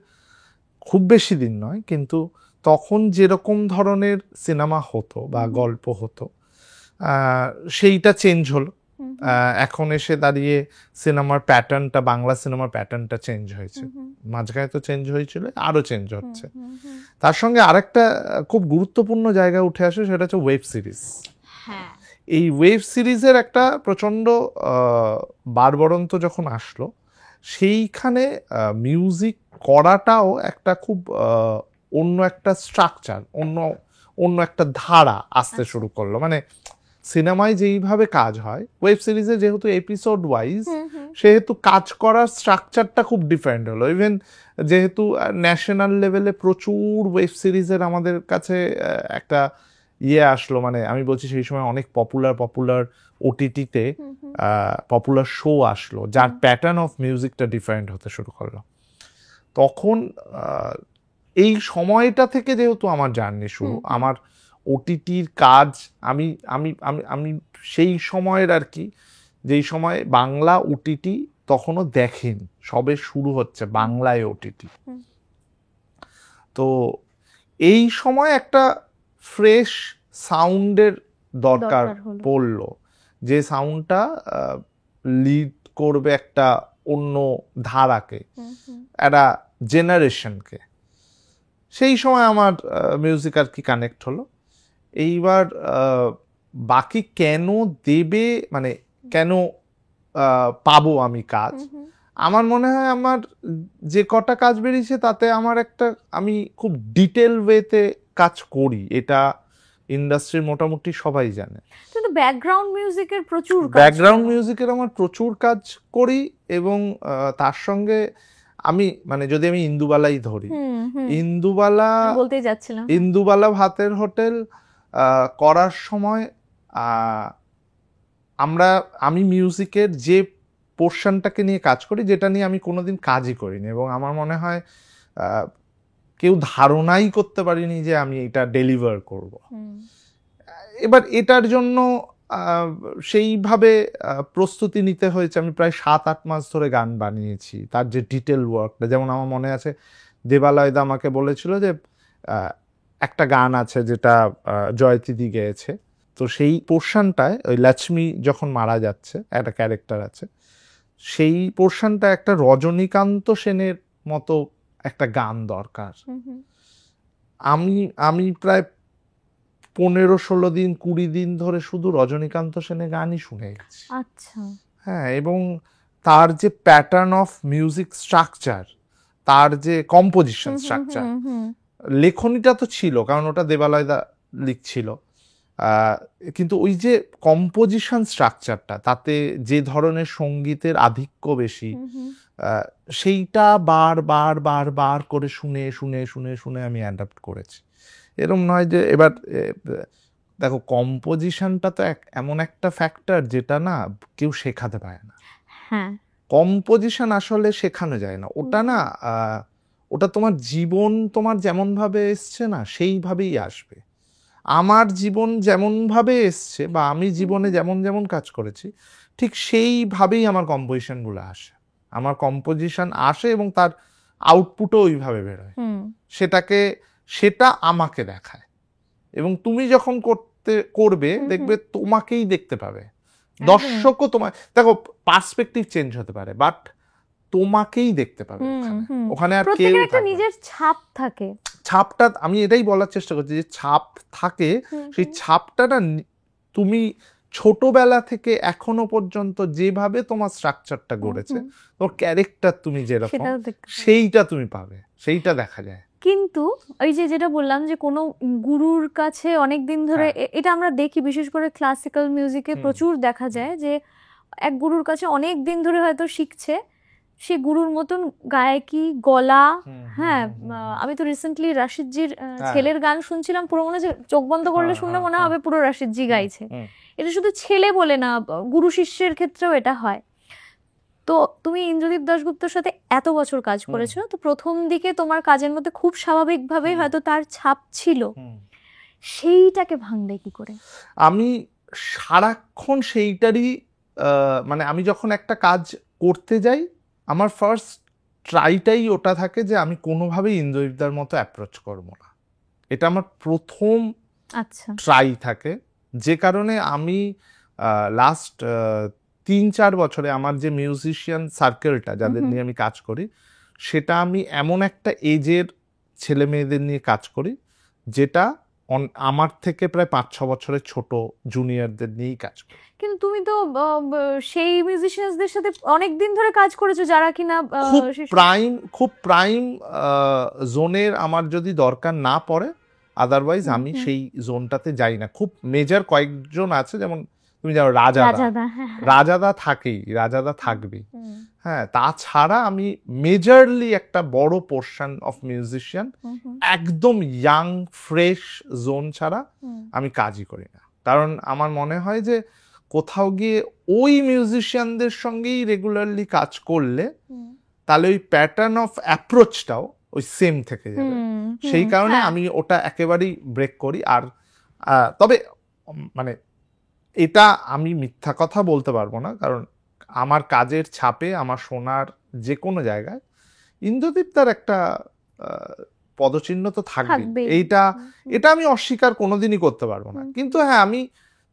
C: খুব বেশি দিন নয়, কিন্তু তখন যেরকম ধরনের সিনেমা হতো বা গল্প হতো সেইটা চেঞ্জ হলো। এখন এসে দাঁড়িয়ে সিনেমার প্যাটার্নটা, বাংলা সিনেমার প্যাটার্নটা চেঞ্জ হয়েছে। মাঝখানে তো চেঞ্জ হয়েছিল, আরো চেঞ্জ হচ্ছে। তার সঙ্গে আরেকটা খুব গুরুত্বপূর্ণ জায়গা উঠে আসে, সেটা হচ্ছে ওয়েব সিরিজ। এই ওয়েব সিরিজের একটা প্রচন্ড বাড়বড়ন্ত যখন আসলো, সেইখানে মিউজিক করাটাও একটা খুব অন্য একটা স্ট্রাকচার, অন্য একটা ধারা আসতে শুরু করলো। মানে সিনেমায় যেইভাবে কাজ হয়, ওয়েব সিরিজে যেহেতু এপিসোড ওয়াইজ, সেহেতু কাজ করার স্ট্রাকচারটা খুব ডিফারেন্ট হলো। ইভেন যেহেতু ন্যাশনাল লেভেলে প্রচুর ওয়েব সিরিজের আমাদের কাছে একটা আসলো, মানে আমি বলছি সেই সময় অনেক পপুলার ওটিটিতে পপুলার শো আসলো, যার প্যাটার্ন অফ মিউজিকটা ডিফারেন্ট হতে শুরু করলো। তখন এই সময়টা থেকে যেহেতু আমার জার্নি শুরু, আমার ওটিটির কাজ, আমি আমি আমি আমি সেই সময়ের আর কি, যেই সময় বাংলা ওটিটি তখনও দেখেনি, সবে শুরু হচ্ছে বাংলায় ওটিটি। তো এই সময় একটা ফ্রেশ সাউন্ডের দরকার পড়লো, যে সাউন্ডটা লিড করবে একটা অন্য ধারাকে, একটা জেনারেশনকে। সেই সময় আমার মিউজিক আর কি কানেক্ট হলো। এইবার বাকি কেন দেবে, মানে কেন পাবো আমি কাজ, আমার মনে হয় আমার যে কটা কাজ বেরিয়েছে তাতে আমার একটা, আমি খুব ডিটেল ওয়েতে কাজ করি, এটা ইন্ডাস্ট্রির মোটামুটি সবাই জানে।
B: কিন্তু ব্যাকগ্রাউন্ড মিউজিকের প্রচুর কাজ,
C: ব্যাকগ্রাউন্ড মিউজিকের আমার প্রচুর কাজ করি, এবং তার সঙ্গে আমি, মানে যদি আমি ইন্দুবালাই ধরি, ইন্দুবালা
B: বলতে যাচ্ছিলাম,
C: ইন্দুবালা ভাতের হোটেল করার সময় আমি মিউজিকের যে পোর্শনটাকে নিয়ে কাজ করি, যেটা নিয়ে আমি কোনোদিন কাজই করিনি, এবং আমার মনে হয় কেউ ধারণাই করতে পারিনি যে আমি এটা ডেলিভার করব। এবার এটার জন্য সেইভাবে প্রস্তুতি নিতে হয়েছে। আমি প্রায় 7-8 মাস ধরে গান বানিয়েছি, তার যে ডিটেল ওয়ার্কটা, যেমন আমার মনে আছে দেবালয়দা আমাকে বলেছিল যে একটা গান আছে যেটা জয়তিদি গেয়েছে, তো সেই পোর্শনটায় ওই লক্ষ্মী যখন মারা যাচ্ছে, একটা ক্যারেক্টার আছে, সেই পোর্শনটা একটা রজনীকান্ত সেনের মতো একটা গান দরকার। আমি প্রায় 15-16 দিন 20 দিন ধরে শুধু রজনীকান্ত সেনের গানই শুনে গেছি।
B: আচ্ছা,
C: হ্যাঁ, এবং তার যে প্যাটার্ন অফ মিউজিক স্ট্রাকচার, তার যে কম্পোজিশন স্ট্রাকচার, লেখনীটা তো ছিল, কারণ ওটা দেবালয়দা লিখছিল, কিন্তু ওই যে কম্পোজিশন স্ট্রাকচারটা, তাতে যে ধরনের সঙ্গীতের আধিক্য বেশি, সেইটা বার করে শুনে আমি অ্যাডাপ্ট করেছি। এরকম নয় যে, এবার দেখো কম্পোজিশনটা তো এমন একটা ফ্যাক্টর যেটা না কেউ শেখাতে পারে না। কম্পোজিশন আসলে শেখানো যায় না, ওটা না, ওটা তোমার জীবন, তোমার যেমন ভাবে এসছে না সেইভাবেই আসবে। আমার জীবন যেমন ভাবে এসছে, বা আমি জীবনে যেমন কাজ করেছি, ঠিক সেইভাবেই আমার কম্পোজিশনগুলো আসে। আমার কম্পোজিশন আসে এবং তার আউটপুটও ওইভাবে বেরোয়। সেটা আমাকে দেখায়, এবং তুমি যখন করবে দেখবে তোমাকেই দেখতে পাবে, দর্শকও তোমার, দেখো পার্সপেক্টিভ চেঞ্জ হতে পারে, বাট তোমাকেই দেখতে পাবে ওখানে, আর কেউ
B: একটা নিজের ছাপ থাকে।
C: ছাপটা, আমি এটাই বলার চেষ্টা করছি, যে ছাপ থাকে, সেই ছাপটা না তুমি ছোটবেলা থেকে এখনো পর্যন্ত যেভাবে তোমার স্ট্রাকচারটা গড়েছে, তোমার ক্যারেক্টার তুমি যেরকম,
B: সেটাও দেখতে পাই।
C: সেইটা তুমি পাবে, সেইটা দেখা যায়।
B: কিন্তু ওই যে যেটা বললাম যে কোনো গুরুর কাছে অনেক দিন ধরে এটা আমরা দেখি, বিশেষ করে ক্লাসিক্যাল মিউজিকে প্রচুর দেখা যায় যে এক গুরুর কাছে অনেক দিন ধরে হয়তো শিখছে, সে গুরুর মতন গায়কি, গলা, হ্যাঁ, আমি তো রিসেন্টলি রাশিদজির ছেলের গান শুনছিলাম, পুরো মনে হচ্ছে চোখ বন্ধ করলে শুনলে মনে হবে পুরো রাশিদজি গাইছে। এটা শুধু ছেলে বলে না, গুরু শিষ্যের ক্ষেত্রেও এটা হয়। তো তুমি ইন্দ্রদীপ দাশগুপ্তর সাথে এত বছর কাজ করেছো, তো প্রথম দিকে তোমার কাজের মধ্যে খুব স্বাভাবিকভাবে হয়তো তার ছাপ ছিল, সেইটাকে ভাঙলে কি করে?
C: আমি সারাক্ষণ সেইটারই মানে আমি যখন একটা কাজ করতে যাই, আমার ফার্স্ট ট্রাইটাই ওটা থাকে যে আমি কোনোভাবেই ইন্দ্রদীপদার মতো অ্যাপ্রোচ করব না। এটা আমার প্রথম ট্রাই থাকে, যে কারণে আমি লাস্ট 3-4 বছরে আমার যে মিউজিশিয়ান সার্কেলটা যাদের নিয়ে আমি কাজ করি, সেটা আমি এমন একটা এজের ছেলে মেয়েদের নিয়ে কাজ করি যেটা আমার থেকে প্রায় 5-6 বছরের ছোট জুনিয়রদের নিয়েই কাজ করি।
B: কিন্তু তুমি তো সেই মিউজিশিয়ানদের সাথে অনেক দিন ধরে কাজ করেছো যারা কিনা
C: খুব প্রাইম জোনের আমার যদি দরকার না পড়ে, আদারওয়াইজ আমি সেই জোনটাতে যাই না। খুব মেজর কয়েকজন আছে, যেমন তুমি জানো রাজাদা থাকেই, রাজাদা থাকবেই, হ্যাঁ। তাছাড়া আমি মেজরলি একটা বড় পোর্শন অফ মিউজিশিয়ান একদম ইয়াং ফ্রেশ জোন ছাড়া আমি কাজই করি না। কারণ আমার মনে হয় যে কোথাও গিয়ে ওই মিউজিশিয়ানদের সঙ্গেই রেগুলারলি কাজ করলে তাহলে ওই প্যাটার্ন অফ অ্যাপ্রোচটাও ওই সেম থেকে যাবে। সেই কারণে আমি ওটা একেবারেই ব্রেক করি। আর তবে মানে এটা আমি মিথ্যা কথা বলতে পারবো না, কারণ আমার কাজের ছাপে আমার শোনার যে কোনো জায়গায় ইন্দ্রদীপ তার একটা পদচিহ্ন তো থাকবে। এটা আমি অস্বীকার কোনোদিনই করতে পারবো না। কিন্তু হ্যাঁ, আমি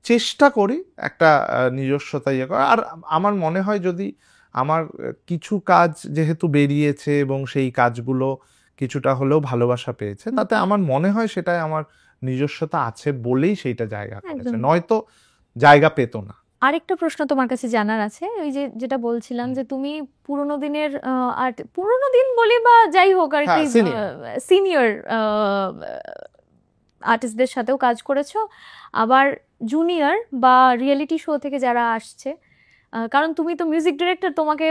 C: চেষ্টা করি একটা নিজস্বতা ইয়ে করা। আর আমার মনে হয় যদি আমার কিছু কাজ যেহেতু বেরিয়েছে এবং সেই কাজগুলো কিছুটা হলেও ভালোবাসা পেয়েছে, তাতে আমার মনে হয় সেটাই আমার নিজস্বতা আছে বলেই সেইটা জায়গা করেছে, নয়তো জায়গা পেত না।
B: আরেকটা প্রশ্ন তোমার কাছে জানার আছে, ওই যে যেটা বলছিলাম যে তুমি পুরোনো দিনের পুরোনো দিন বলি বা যাই হোক আর কি, সিনিয়র আর্টিস্টদের সাথেও কাজ করেছো, আবার জুনিয়র বা রিয়েলিটি শো থেকে যারা আসছে, কারণ তুমি তো মিউজিক ডিরেক্টর, তোমাকে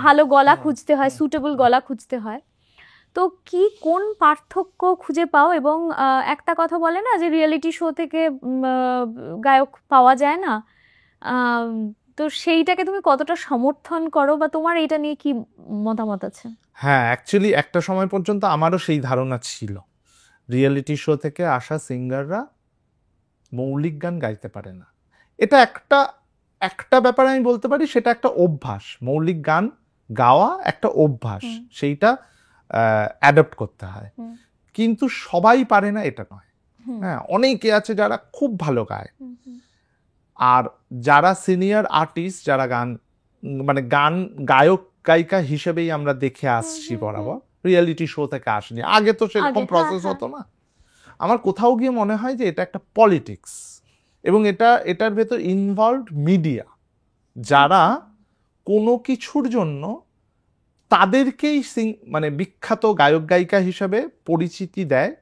B: ভালো গলা খুঁজতে হয়, সুটেবল গলা খুঁজতে হয়। তো কি কোন পার্থক্য খুঁজে পাও? এবং একটা কথা বলে না যে রিয়েলিটি শো থেকে গায়ক পাওয়া যায় না, তো সেইটাকে তুমি কতটা সমর্থন করো বা তোমার এটা নিয়ে কি মতামত আছে?
C: হ্যাঁ, অ্যাকচুয়ালি একটা সময় পর্যন্ত আমারও সেই ধারণা ছিল, রিয়েলিটি শো থেকে আসা সিঙ্গাররা মৌলিক গান গাইতে পারে না। এটা একটা ব্যাপার আমি বলতে পারি, সেটা একটা অভ্যাস। মৌলিক গান গাওয়া একটা অভ্যাস, সেইটা অ্যাডপ্ট করতে হয়। কিন্তু সবাই পারে না এটা নয়, হ্যাঁ। অনেকে আছে যারা খুব ভালো গায়, আর যারা সিনিয়র আর্টিস্ট, যারা গান গায়ক গায়িকা হিসেবেই আমরা দেখে আসছি বরাবর, রিয়েলিটি শো থেকে আসেনি। আগে তো সেরকম প্রসেস হতো না। আমার কোথাও গিয়ে মনে হয় যে এটা একটা পলিটিক্স, এবং এটার ভেতর ইনভলভড মিডিয়া, যারা কোনো কিছুর জন্য তাদেরকেই বিখ্যাত গায়ক গায়িকা হিসেবে পরিচিতি দেয়,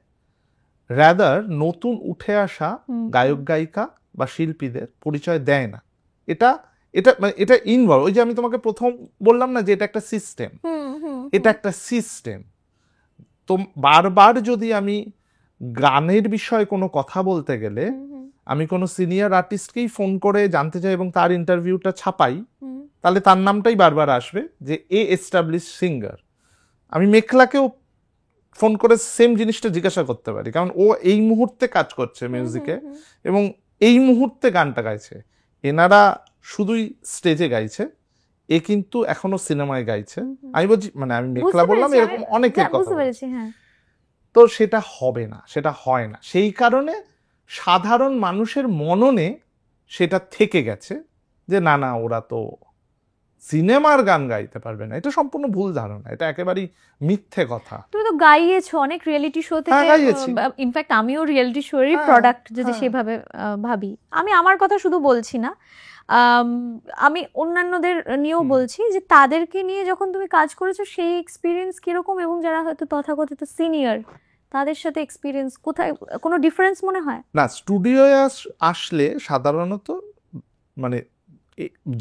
C: রাদার নতুন উঠে আসা গায়ক গায়িকা বা শিল্পীদের পরিচয় দেয় না। এটা ইনভলভ। ওই যে আমি তোমাকে প্রথম বললাম না যে এটা একটা সিস্টেম, এটা একটা সিস্টেম। তো বারবার যদি আমি গানের বিষয়ে কোনো কথা বলতে গেলে আমি কোনো সিনিয়র আর্টিস্টকেই ফোন করে জানতে চাই এবং তার ইন্টারভিউটা ছাপাই, তাহলে তার নামটাই বারবার আসবে যে এ এস্টাবলিশ সিঙ্গার। আমি মেখলাকেও ফোন করে সেম জিনিসটা জিজ্ঞাসা করতে পারি, কারণ ও এই মুহূর্তে কাজ করছে মিউজিকে এবং এই মুহূর্তে গানটা গাইছে। এনারা শুধুই স্টেজে গাইছে, এ কিন্তু এখনো সিনেমায় গাইছে। আমি বলছি, আমি মেখলা বললাম, এরকম অনেকের কথা বলছি। তো সেটা হবে না, সেটা হয় না। সেই কারণে সাধারণ মানুষের মননে সেটা থেকে গেছে যে না ওরা তো সিনেমার গান গাইতে পারবে না, এটা সম্পূর্ণ ভুল ধারণা, এটা একেবারেই মিথ্যে কথা।
B: তুমি তো গাইয়েছো অনেক রিয়েলিটি শো থেকে,
C: গাইয়েছি।
B: ইনফ্যাক্ট আমিও রিয়েলিটি শোরই
C: হ্যাঁ,
B: প্রোডাক্ট যদি
C: হ্যাঁ।
B: সেভাবে ভাবি। আমি আমার কথা শুধু বলছি না, আমি অন্যান্যদের নিয়েও বলছি যে তাদেরকে নিয়ে যখন তুমি কাজ করেছো সেই এক্সপিরিয়েন্স কিরকম, এবং যারা হয়তো তথাকথিত সিনিয়র তাদের সাথে এক্সপিরিয়েন্স কোথায় কোনো ডিফারেন্স মনে হয়?
C: না, স্টুডিওয়ে আসলে সাধারণত মানে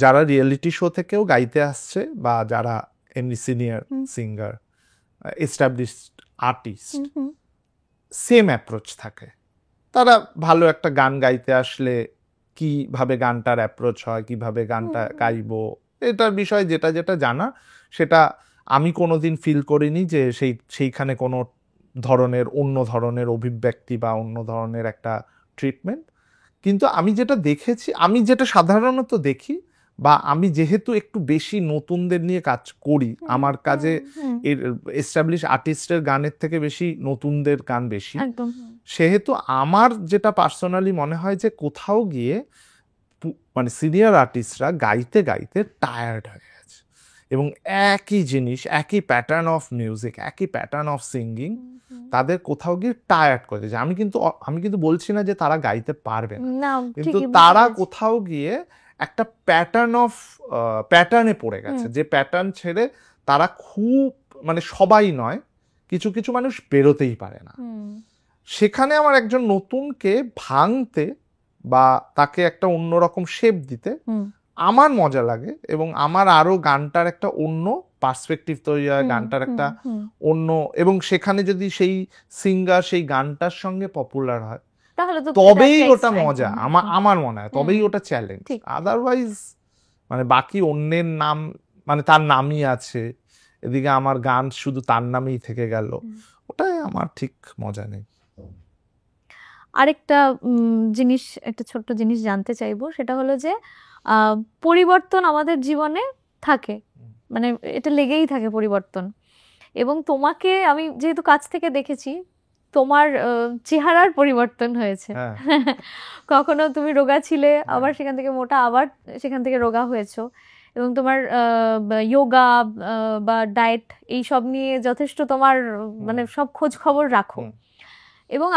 C: যারা রিয়েলিটি শো থেকেও গাইতে আসছে বা যারা এমনি senior singer, established artist, same approach থাকে। তারা ভালো একটা গান গাইতে আসলে কিভাবে গানটার অ্যাপ্রোচ হয়, কিভাবে গানটা গাইবো, এটার বিষয়ে যেটা যেটা জানা, সেটা আমি কোনোদিন ফিল করিনি যে সেইখানে কোনো ধরনের অন্য ধরনের অভিব্যক্তি বা অন্য ধরনের একটা ট্রিটমেন্ট। কিন্তু আমি যেটা দেখেছি, আমি যেটা সাধারণত দেখি, বা আমি যেহেতু একটু বেশি নতুনদের নিয়ে কাজ করি, আমার কাজে এর এস্টাবলিশ আর্টিস্টের গানের থেকে বেশি নতুনদের গান বেশি, সেহেতু আমার যেটা পার্সোনালি মনে হয় যে কোথাও গিয়ে মানে সিনিয়র আর্টিস্টরা গাইতে গাইতে টায়ার্ড হয়ে গেছে, এবং একই জিনিস, একই প্যাটার্ন অফ মিউজিক, একই প্যাটার্ন অফ সিঙ্গিং তাদের কোথাও গিয়ে টায়ার্ড করে দিয়েছে। আমি কিন্তু বলছি না যে তারা গাইতে পারবে না, কিন্তু তারা কোথাও গিয়ে একটা প্যাটার্নে পড়ে গেছে, যে প্যাটার্ন ছেড়ে তারা খুব মানে সবাই নয়, কিছু কিছু মানুষ বেরোতেই পারে না। সেখানে আমার একজন নতুনকে ভাঙতে বা তাকে একটা অন্যরকম শেপ দিতে আমার মজা লাগে, এবং আমার আরো গানটার একটা অন্য পার্সপেক্টিভ তৈরি হয়, গানটার একটা অন্য, এবং সেখানে যদি সেই সিঙ্গার সেই গানটার সঙ্গে পপুলার হয় তবেই ওটা মজা, আমার মনে হয় তবেই ওটা চ্যালেঞ্জ। আদারওয়াইজ মানে বাকি অন্যের নাম, মানে তার নামই আছে, এদিকে আমার গান শুধু তার নামেই থেকে গেল, ওটাই আমার ঠিক মজা নেই।
B: আরেকটা জিনিস, একটা ছোট্ট জিনিস জানতে চাইবো, সেটা হলো যে পরিবর্তন আমাদের জীবনে থাকে, মানে এটা লেগেই থাকে পরিবর্তন। এবং তোমাকে আমি যেহেতু কাছ থেকে দেখেছি, তোমার চেহারার পরিবর্তন হয়েছে। কখনো তুমি রোগা ছিলে, আবার সেখান থেকে মোটা, আবার সেখান থেকে রোগা হয়েছো, এবং তোমার যোগা বা ডায়েট এই সব নিয়ে যথেষ্ট তোমার মানে সব খোঁজ খবর রাখো। এবং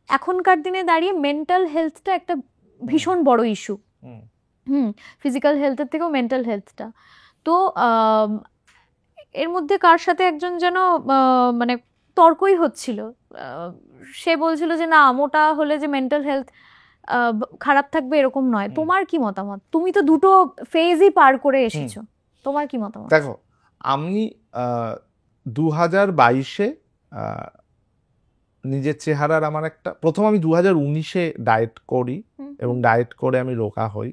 B: এখনকার দিনে দাঁড়িয়ে মেন্টাল হেলথটা একটা ভীষণ বড় ইস্যু, ফিজিক্যাল হেলথের থেকেও মেন্টাল হেলথটা। তো এর মধ্যে কার সাথে একজন যেন মানে তর্কই হচ্ছিল, সে বলছিল যে না, মোটা হলে যে মেন্টাল হেলথ খারাপ থাকবে এরকম নয়। তোমার কি মতামত? তুমি তো দুটো ফেজই পার করে এসেছো, তোমার কি মতামত?
C: দেখো, আমি 2022-এ নিজের চেহারার আমার একটা প্রথম, আমি 2019-এ ডায়েট করি, এবং ডায়েট করে আমি রোগা হই।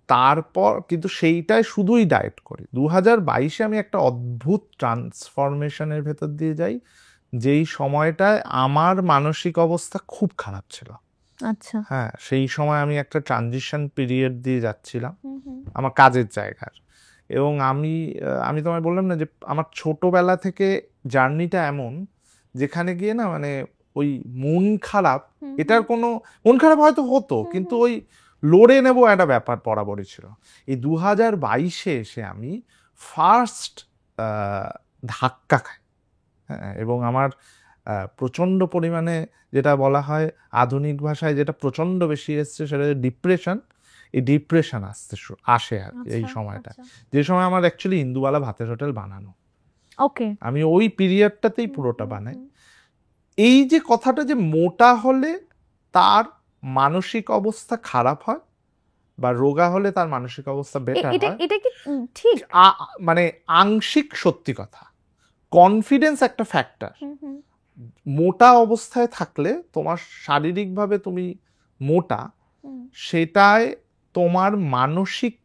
C: তারপর কিন্তু সেইটাই শুধুই ডায়েট করি। 2022-এ আমি একটা অদ্ভুত ট্রান্সফরমেশনের ভেতর দিয়ে যাই, যেই সময়টায় আমার মানসিক অবস্থা খুব খারাপ ছিল।
B: আচ্ছা।
C: হ্যাঁ, সেই সময় আমি একটা ট্রানজিশন পিরিয়ড দিয়ে যাচ্ছিলাম আমার কাজের জায়গার। এবং আমি তোমায় বললাম না যে আমার ছোটবেলা থেকে জার্নিটা এমন, যেখানে গিয়ে না মানে ওই মন খারাপ, এটার কোনো মন খারাপ হয়তো হতো, কিন্তু ওই লড়ে নেবো একটা ব্যাপার বরাবরই ছিল। এই 2022-এ এসে আমি ফার্স্ট ধাক্কা খাই, হ্যাঁ, এবং আমার প্রচণ্ড পরিমাণে, যেটা বলা হয় আধুনিক ভাষায় যেটা প্রচণ্ড বেশি এসছে, সেটা ডিপ্রেশন। এই ডিপ্রেশন আসে আর এই সময়টা, যে সময় আমার অ্যাকচুয়ালি ইন্দুবালা ভাতের হোটেল বানানো, আমি ওই পিরিয়ডটাতেই পুরোটা বানাই। এই যে কথাটা যে মোটা হলে তার মানসিক অবস্থা খারাপ হয়, বা রোগা হলে তার মানসিক অবস্থা বেটার হয়,
B: এটা কি ঠিক?
C: মানে আংশিক সত্যি কথা। কনফিডেন্স একটা ফ্যাক্টর। মোটা অবস্থায় থাকলে তোমার শারীরিকভাবে তুমি মোটা, সেটায় তোমার মানসিক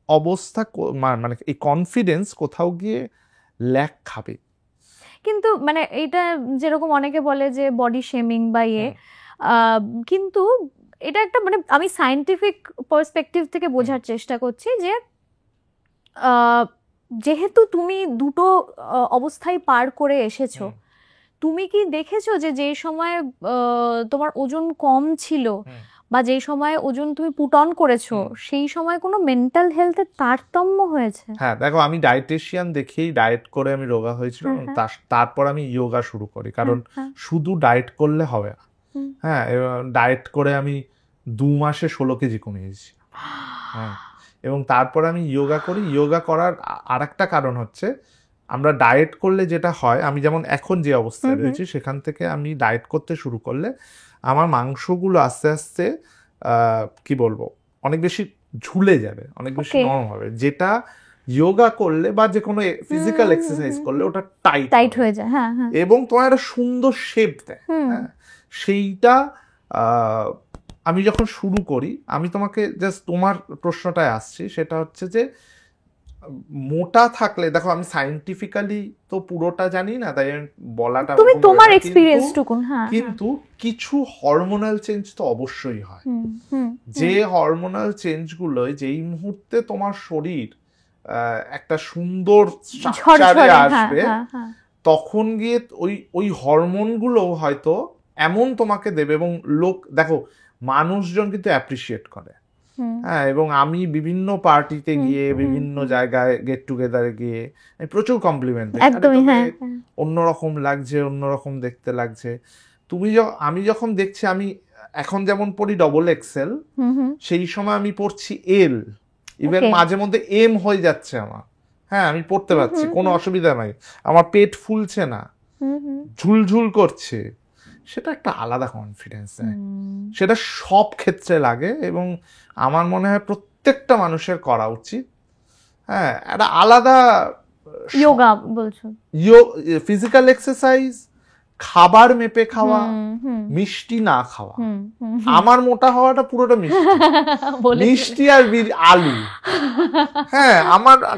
C: অবস্থা মানে এই কনফিডেন্স কোথাও গিয়ে ল্যাক খাবে।
B: কিন্তু মানে এটা যেরকম অনেকে বলে যে বডি শেমিং বা কিন্তু এটা একটা মানে আমি সায়েন্টিফিক পার্সপেক্টিভ থেকে বোঝার চেষ্টা করছি যে যেহেতু তুমি দুটো অবস্থায় পার করে এসেছো, তুমি কি দেখেছো যে যে সময় তোমার ওজন কম ছিল, বা যেই সময় ওজন তুমি পুট অন করেছো সেই সময় কোনো মেন্টাল হেলথের তারতম্য হয়েছে?
C: হ্যাঁ দেখো, আমি ডায়েটিশিয়ান দেখেই ডায়েট করে আমি রোগা হয়েছিলাম, তারপর আমি যোগা শুরু করি, কারণ শুধু ডায়েট করলে হবে না। হ্যাঁ, ডায়েট করে আমি 2 মাসে 16 কেজি কমিয়েছি। হ্যাঁ, এবং তারপর আমি যোগা করি। যোগা করার আরেকটা কারণ হচ্ছে, আমরা ডায়েট করলে যেটা হয়, আমি যেমন এখন যে অবস্থায় রয়েছি সেখান থেকে আমি ডায়েট করতে শুরু করলে আমার মাংসগুলো আস্তে আস্তে কি বলবো, অনেক বেশি ঝুলে যাবে, অনেক বেশি নরম হবে, যেটা যোগা করলে বা যে কোনো ফিজিক্যাল এক্সারসাইজ করলে ওটা টাইট
B: হয়ে যায়। হ্যাঁ, হ্যাঁ।
C: এবং তোমার একটা সুন্দর শেপ দেয়। হ্যাঁ, সেইটা আমি যখন শুরু করি, আমি তোমাকে জাস্ট তোমার প্রশ্নটায় আসছি, সেটা হচ্ছে যে মোটা থাকলে, দেখো আমি সায়েন্টিফিক্যালি তো পুরোটা জানি না, তাই আমি বলাটা,
B: তুমি তোমার এক্সপেরিয়েন্সটুকুন। হ্যাঁ,
C: কিন্তু কিছু হরমোনাল চেঞ্জ তো অবশ্যই হয়, যে হরমোনাল চেঞ্জগুলো যেই মুহূর্তে তোমার শরীর একটা সুন্দর স্ট্রাকচারে আসবে, তখন গিয়ে ওই হরমোনগুলো হয়তো এমন তোমাকে দেবে, এবং লোক দেখো মানুষজন কিন্তু অ্যাপ্রিসিয়েট করে। হ্যাঁ, এবং আমি বিভিন্ন পার্টিতে গিয়ে, বিভিন্ন জায়গায় গেট টুগেদারে গিয়ে আমি প্রচুর কমপ্লিমেন্ট দিই, অন্যরকম লাগছে, অন্যরকম দেখতে লাগছে। আমি যখন দেখছি, আমি এখন যেমন পড়ি XXL, সেই সময় আমি পড়ছি L, ইভেন মাঝে মধ্যে M হয়ে যাচ্ছে আমার। হ্যাঁ, আমি পড়তে পারছি, কোনো অসুবিধা নাই, আমার পেট ফুলছে না, ঝুলঝুল করছে, সেটা একটা আলাদা কনফিডেন্স দেয়, সেটা সব ক্ষেত্রে লাগে, এবং আমার মনে হয় প্রত্যেকটা মানুষের করা উচিত। হ্যাঁ, একটা আলাদা
B: যোগা বলছো,
C: ফিজিক্যাল এক্সারসাইজ, খাবার মেপে খাওয়া, মিষ্টি না খাওয়া। আমার মোটা হওয়াটা পুরোটা মিষ্টি আর আলু। হ্যাঁ,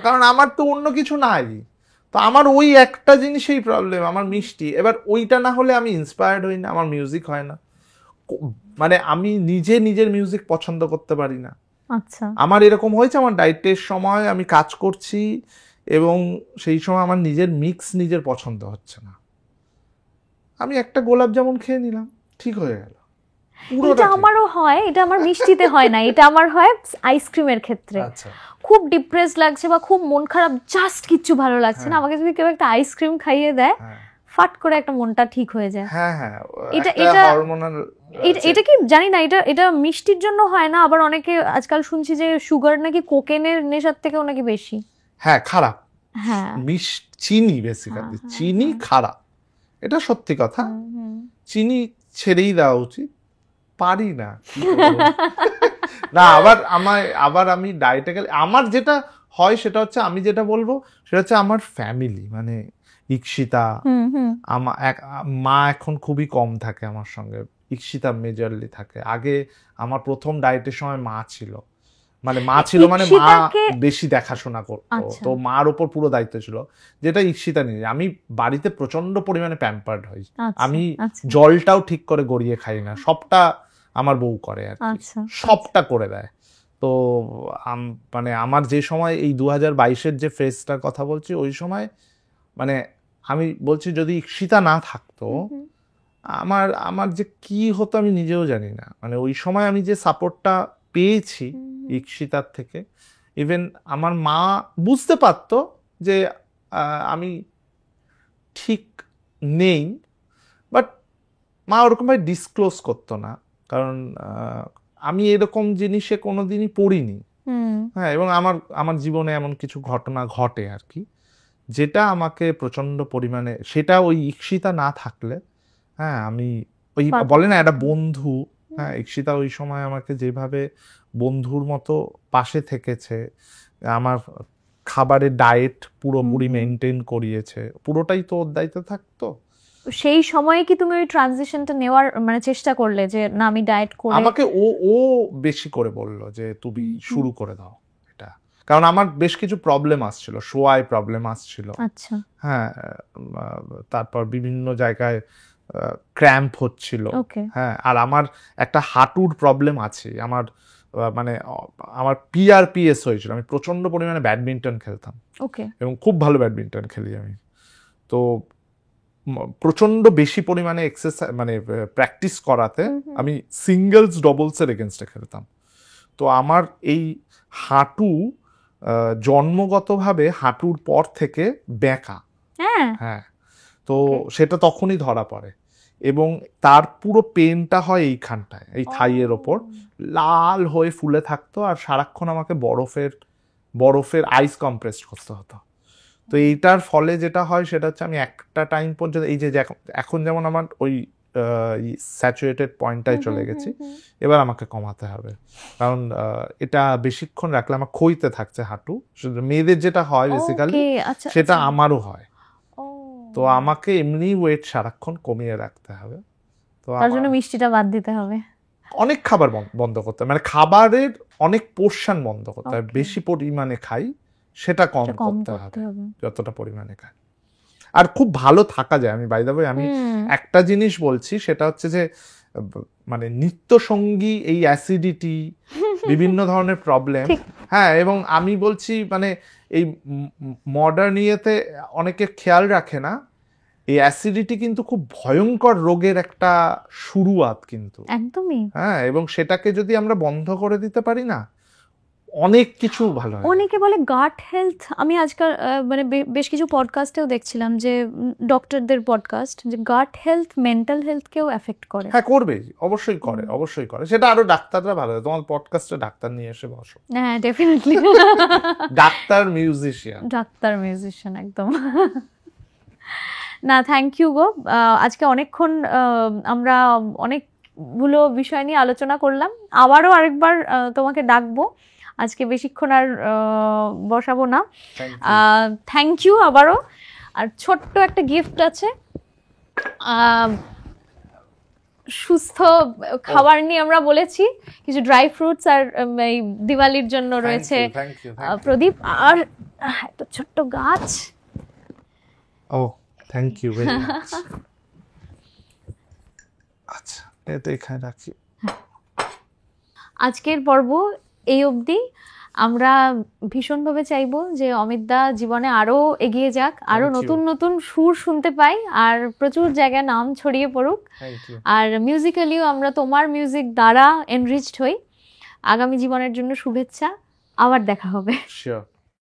C: কারণ আমার তো অন্য কিছু নাই, তো আমার ওই একটা জিনিসেই প্রবলেম, আমার মিষ্টি। এবার ওইটা না হলে আমি ইন্সপায়ার্ড হই না, আমার মিউজিক হয় না, মানে আমি নিজের মিউজিক পছন্দ করতে পারি না।
B: আচ্ছা,
C: আমার এরকম হয়েছে, আমার ডায়েটের সময় আমি কাজ করছি এবং সেই সময় আমার নিজের মিক্স নিজের পছন্দ হচ্ছে না, আমি একটা গোলাপ জামুন খেয়ে নিলাম, ঠিক হয়ে গেল।
B: এটা আমারও হয়, এটা আমার মিষ্টিতে হয় না, এটা আমার হয় আইসক্রিমের ক্ষেত্রে। খুব ডিপ্রেস লাগছে বা খুব মন খারাপ, জাস্ট কিচ্ছু ভালো লাগছে না, আমাকে যদি কেউ একটা আইসক্রিম খাইয়ে দেয়, ফাট করে একটা মনটা ঠিক হয়ে যায়।
C: হ্যাঁ হ্যাঁ,
B: এটা হরমোনাল, এটা কি জানি না, এটা মিষ্টির জন্য হয় না, আবার অনেকে আজকাল শুনছি যে সুগার নাকি কোকেনের নেশার থেকেও নাকি বেশি।
C: হ্যাঁ, খারাপ।
B: হ্যাঁ,
C: চিনি, বেসিক্যালি চিনি খারাপ, এটা সত্যি কথা। চিনি ছেড়েই দেওয়া উচিত, পারি না না। আবার আমি ডায়েটে গেলে আমার যেটা হয় সেটা হচ্ছে, আমি যেটা বলবো সেটা হচ্ছে আমার ফ্যামিলি, মানে ঈক্ষিতা, মা এখন খুবই কম থাকে আমার সঙ্গে, ঈক্ষিতা মেজরলি থাকে। আগে আমার প্রথম ডায়েটের সময় মা ছিল, মানে মা বেশি দেখাশোনা করতো, তো মার ওপর পুরো দায়িত্ব ছিল, যেটা ঈক্ষিতা নিয়ে। আমি বাড়িতে প্রচন্ড পরিমাণে প্যাম্পার্ড হই, আমি জলটাও ঠিক করে গড়িয়ে খাই না, সবটা আমার বউ করে আর কি, সবটা করে দেয়। তো মানে আমার যে সময় এই 2022-এর যে ফেজটার কথা বলছি, ওই সময় মানে আমি বলছি, যদি ঈক্ষিতা না থাকতো আমার যে কি হতো আমি নিজেও জানি না। মানে ওই সময় আমি যে সাপোর্টটা পেয়েছি ঈক্ষিতার থেকে, ইভেন আমার মা বুঝতে পারতো যে আমি ঠিক নেই, বাট মা ওরকমভাবে ডিসক্লোজ করতো না, কারণ আমি এরকম জিনিসে কোনোদিনই পড়িনি। হ্যাঁ, এবং আমার জীবনে এমন কিছু ঘটনা ঘটে আর কি, যেটা আমাকে প্রচন্ড পরিমাণে, সেটা ওই ঈক্ষিতা না থাকলে, হ্যাঁ, আমি ওই বলে না একটা বন্ধু, হ্যাঁ, ঈক্ষিতা ওই সময় আমাকে যেভাবে বন্ধুর মতো পাশে থেকেছে, আমার খাবারের ডায়েট পুরোপুরি মেনটেন করিয়েছে, পুরোটাই তো ওর দায়িত্ব থাকতো।
B: সেই সময়ে কি তুমি ওই ট্রানজিশনটা নেওয়ার মানে চেষ্টা করলে যে না আমি ডায়েট করি?
C: আমাকে ও বেশি করে বললো যে তুমি শুরু করে দাও এটা, কারণ আমার বেশ কিছু প্রবলেম আসছিল, শোয়ায় প্রবলেম আসছিল।
B: আচ্ছা,
C: হ্যাঁ, তারপর বিভিন্ন জায়গায় ক্র্যাম্প হচ্ছিল। হ্যাঁ, আর আমার একটা হাঁটুর প্রবলেম আছে, আমার মানে আমার PRPS হয়েছিল, আমি প্রচন্ড পরিমাণে ব্যাডমিন্টন খেলতাম এবং খুব ভালো ব্যাডমিন্টন খেলি আমি। তো প্রচন্ড বেশি পরিমাণে এক্সারসাইজ মানে প্র্যাকটিস করাতে আমি সিঙ্গেলস ডবলসের এগেনস্টে খেলতাম। তো আমার এই হাঁটু জন্মগতভাবে হাঁটুর পর থেকে বেঁকা। হ্যাঁ, তো সেটা তখনই ধরা পড়ে এবং তার পুরো পেনটা হয় এইখানটায়, এই থাইয়ের ওপর লাল হয়ে ফুলে থাকতো আর সারাক্ষণ আমাকে বরফের আইস কম্প্রেস করতে হতো। তো এইটার ফলে যেটা হয় সেটা হচ্ছে আমি একটা টাইম পর্যন্ত এই যে এখন যেমন আমার ওই স্যাচুরেটেড পয়েন্টটায় চলে গেছি, এবার আমাকে কমাতে হবে, কারণ এটা বেশিক্ষণ রাখলে আমার ক্ষয়তে থাকছে হাঁটু। মেয়েদের যেটা হয় বেসিক্যালি সেটা আমারও হয়। তো আমাকে এমনি ওয়েট সারাক্ষণ কমিয়ে রাখতে হবে, তো
B: তার জন্য মিষ্টিটা বাদ দিতে হবে,
C: অনেক খাবার বন্ধ করতে হবে, মানে খাবারের অনেক পোর্শন বন্ধ করতে হবে। বেশি পরিমাণে খাই সেটা কম করতে হবে যতটা পরিমাণে খাই, আর খুব ভালো থাকা যায়। আমি বাই দ্য ওয়ে আমি একটা জিনিস বলছি, সেটা হচ্ছে যে মানে নিত্য সঙ্গী এই অ্যাসিডিটি, বিভিন্ন ধরনের প্রবলেম, হ্যাঁ, এবং আমি বলছি মানে এই মডার্ন ইয়েতে অনেকে খেয়াল রাখে না, এই অ্যাসিডিটি কিন্তু খুব ভয়ঙ্কর রোগের একটা শুরুয়াত কিন্তু,
B: একদমই।
C: হ্যাঁ, এবং সেটাকে যদি আমরা বন্ধ করে দিতে পারি না, অনেক কিছু ভালো হয়।
B: অনেকে বলে গাট হেলথ, আমি আজকাল মানে বেশ কিছু পডকাস্টেও দেখছিলাম যে ডক্টরদের পডকাস্ট, যে গাট হেলথ মেন্টাল হেলথকেও এফেক্ট করে।
C: হ্যাঁ, করবে, অবশ্যই করে, সেটা আরো ডাক্তাররা ভালো। তোমার পডকাস্টে ডাক্তার নিয়ে এসে বসো।
B: হ্যাঁ, ডেফিনেটলি।
C: ডাক্তার মিউজিশিয়ান
B: একদম। না, থ্যাংক ইউ গো। আজকে অনেকক্ষণ আমরা অনেকগুলো বিষয় নিয়ে আলোচনা করলাম। আবারও আরেকবার তোমাকে ডাকবো, আজকে বেশিক্ষণ আর বসাবো না। থ্যাংক ইউ আবারও। আর ছোট্ট একটা গিফট আছে, সুস্থ খাবার নিয়ে আমরা বলেছি, কিছু ড্রাই ফ্রুটস আর এই দিওয়ালির জন্য রয়েছে প্রদীপ, আর একটা ছোট্ট গাছ।
C: ও, থ্যাংক ইউ ভেরি মাচ। আচ্ছা, এটা এখানে রাখি।
B: আজকের পর্ব এই অবধি। আমরা ভীষণভাবে চাইবো যে অমিতদা জীবনে আরো এগিয়ে যাক, আরো নতুন নতুন সুর শুনতে পাই, আর প্রচুর জায়গায় নাম ছড়িয়ে পড়ুক, আর মিউজিক্যালিও আমরা তোমার মিউজিক দ্বারা এনরিচড হই। আগামী জীবনের জন্য শুভেচ্ছা, আবার দেখা হবে।
C: শিওর।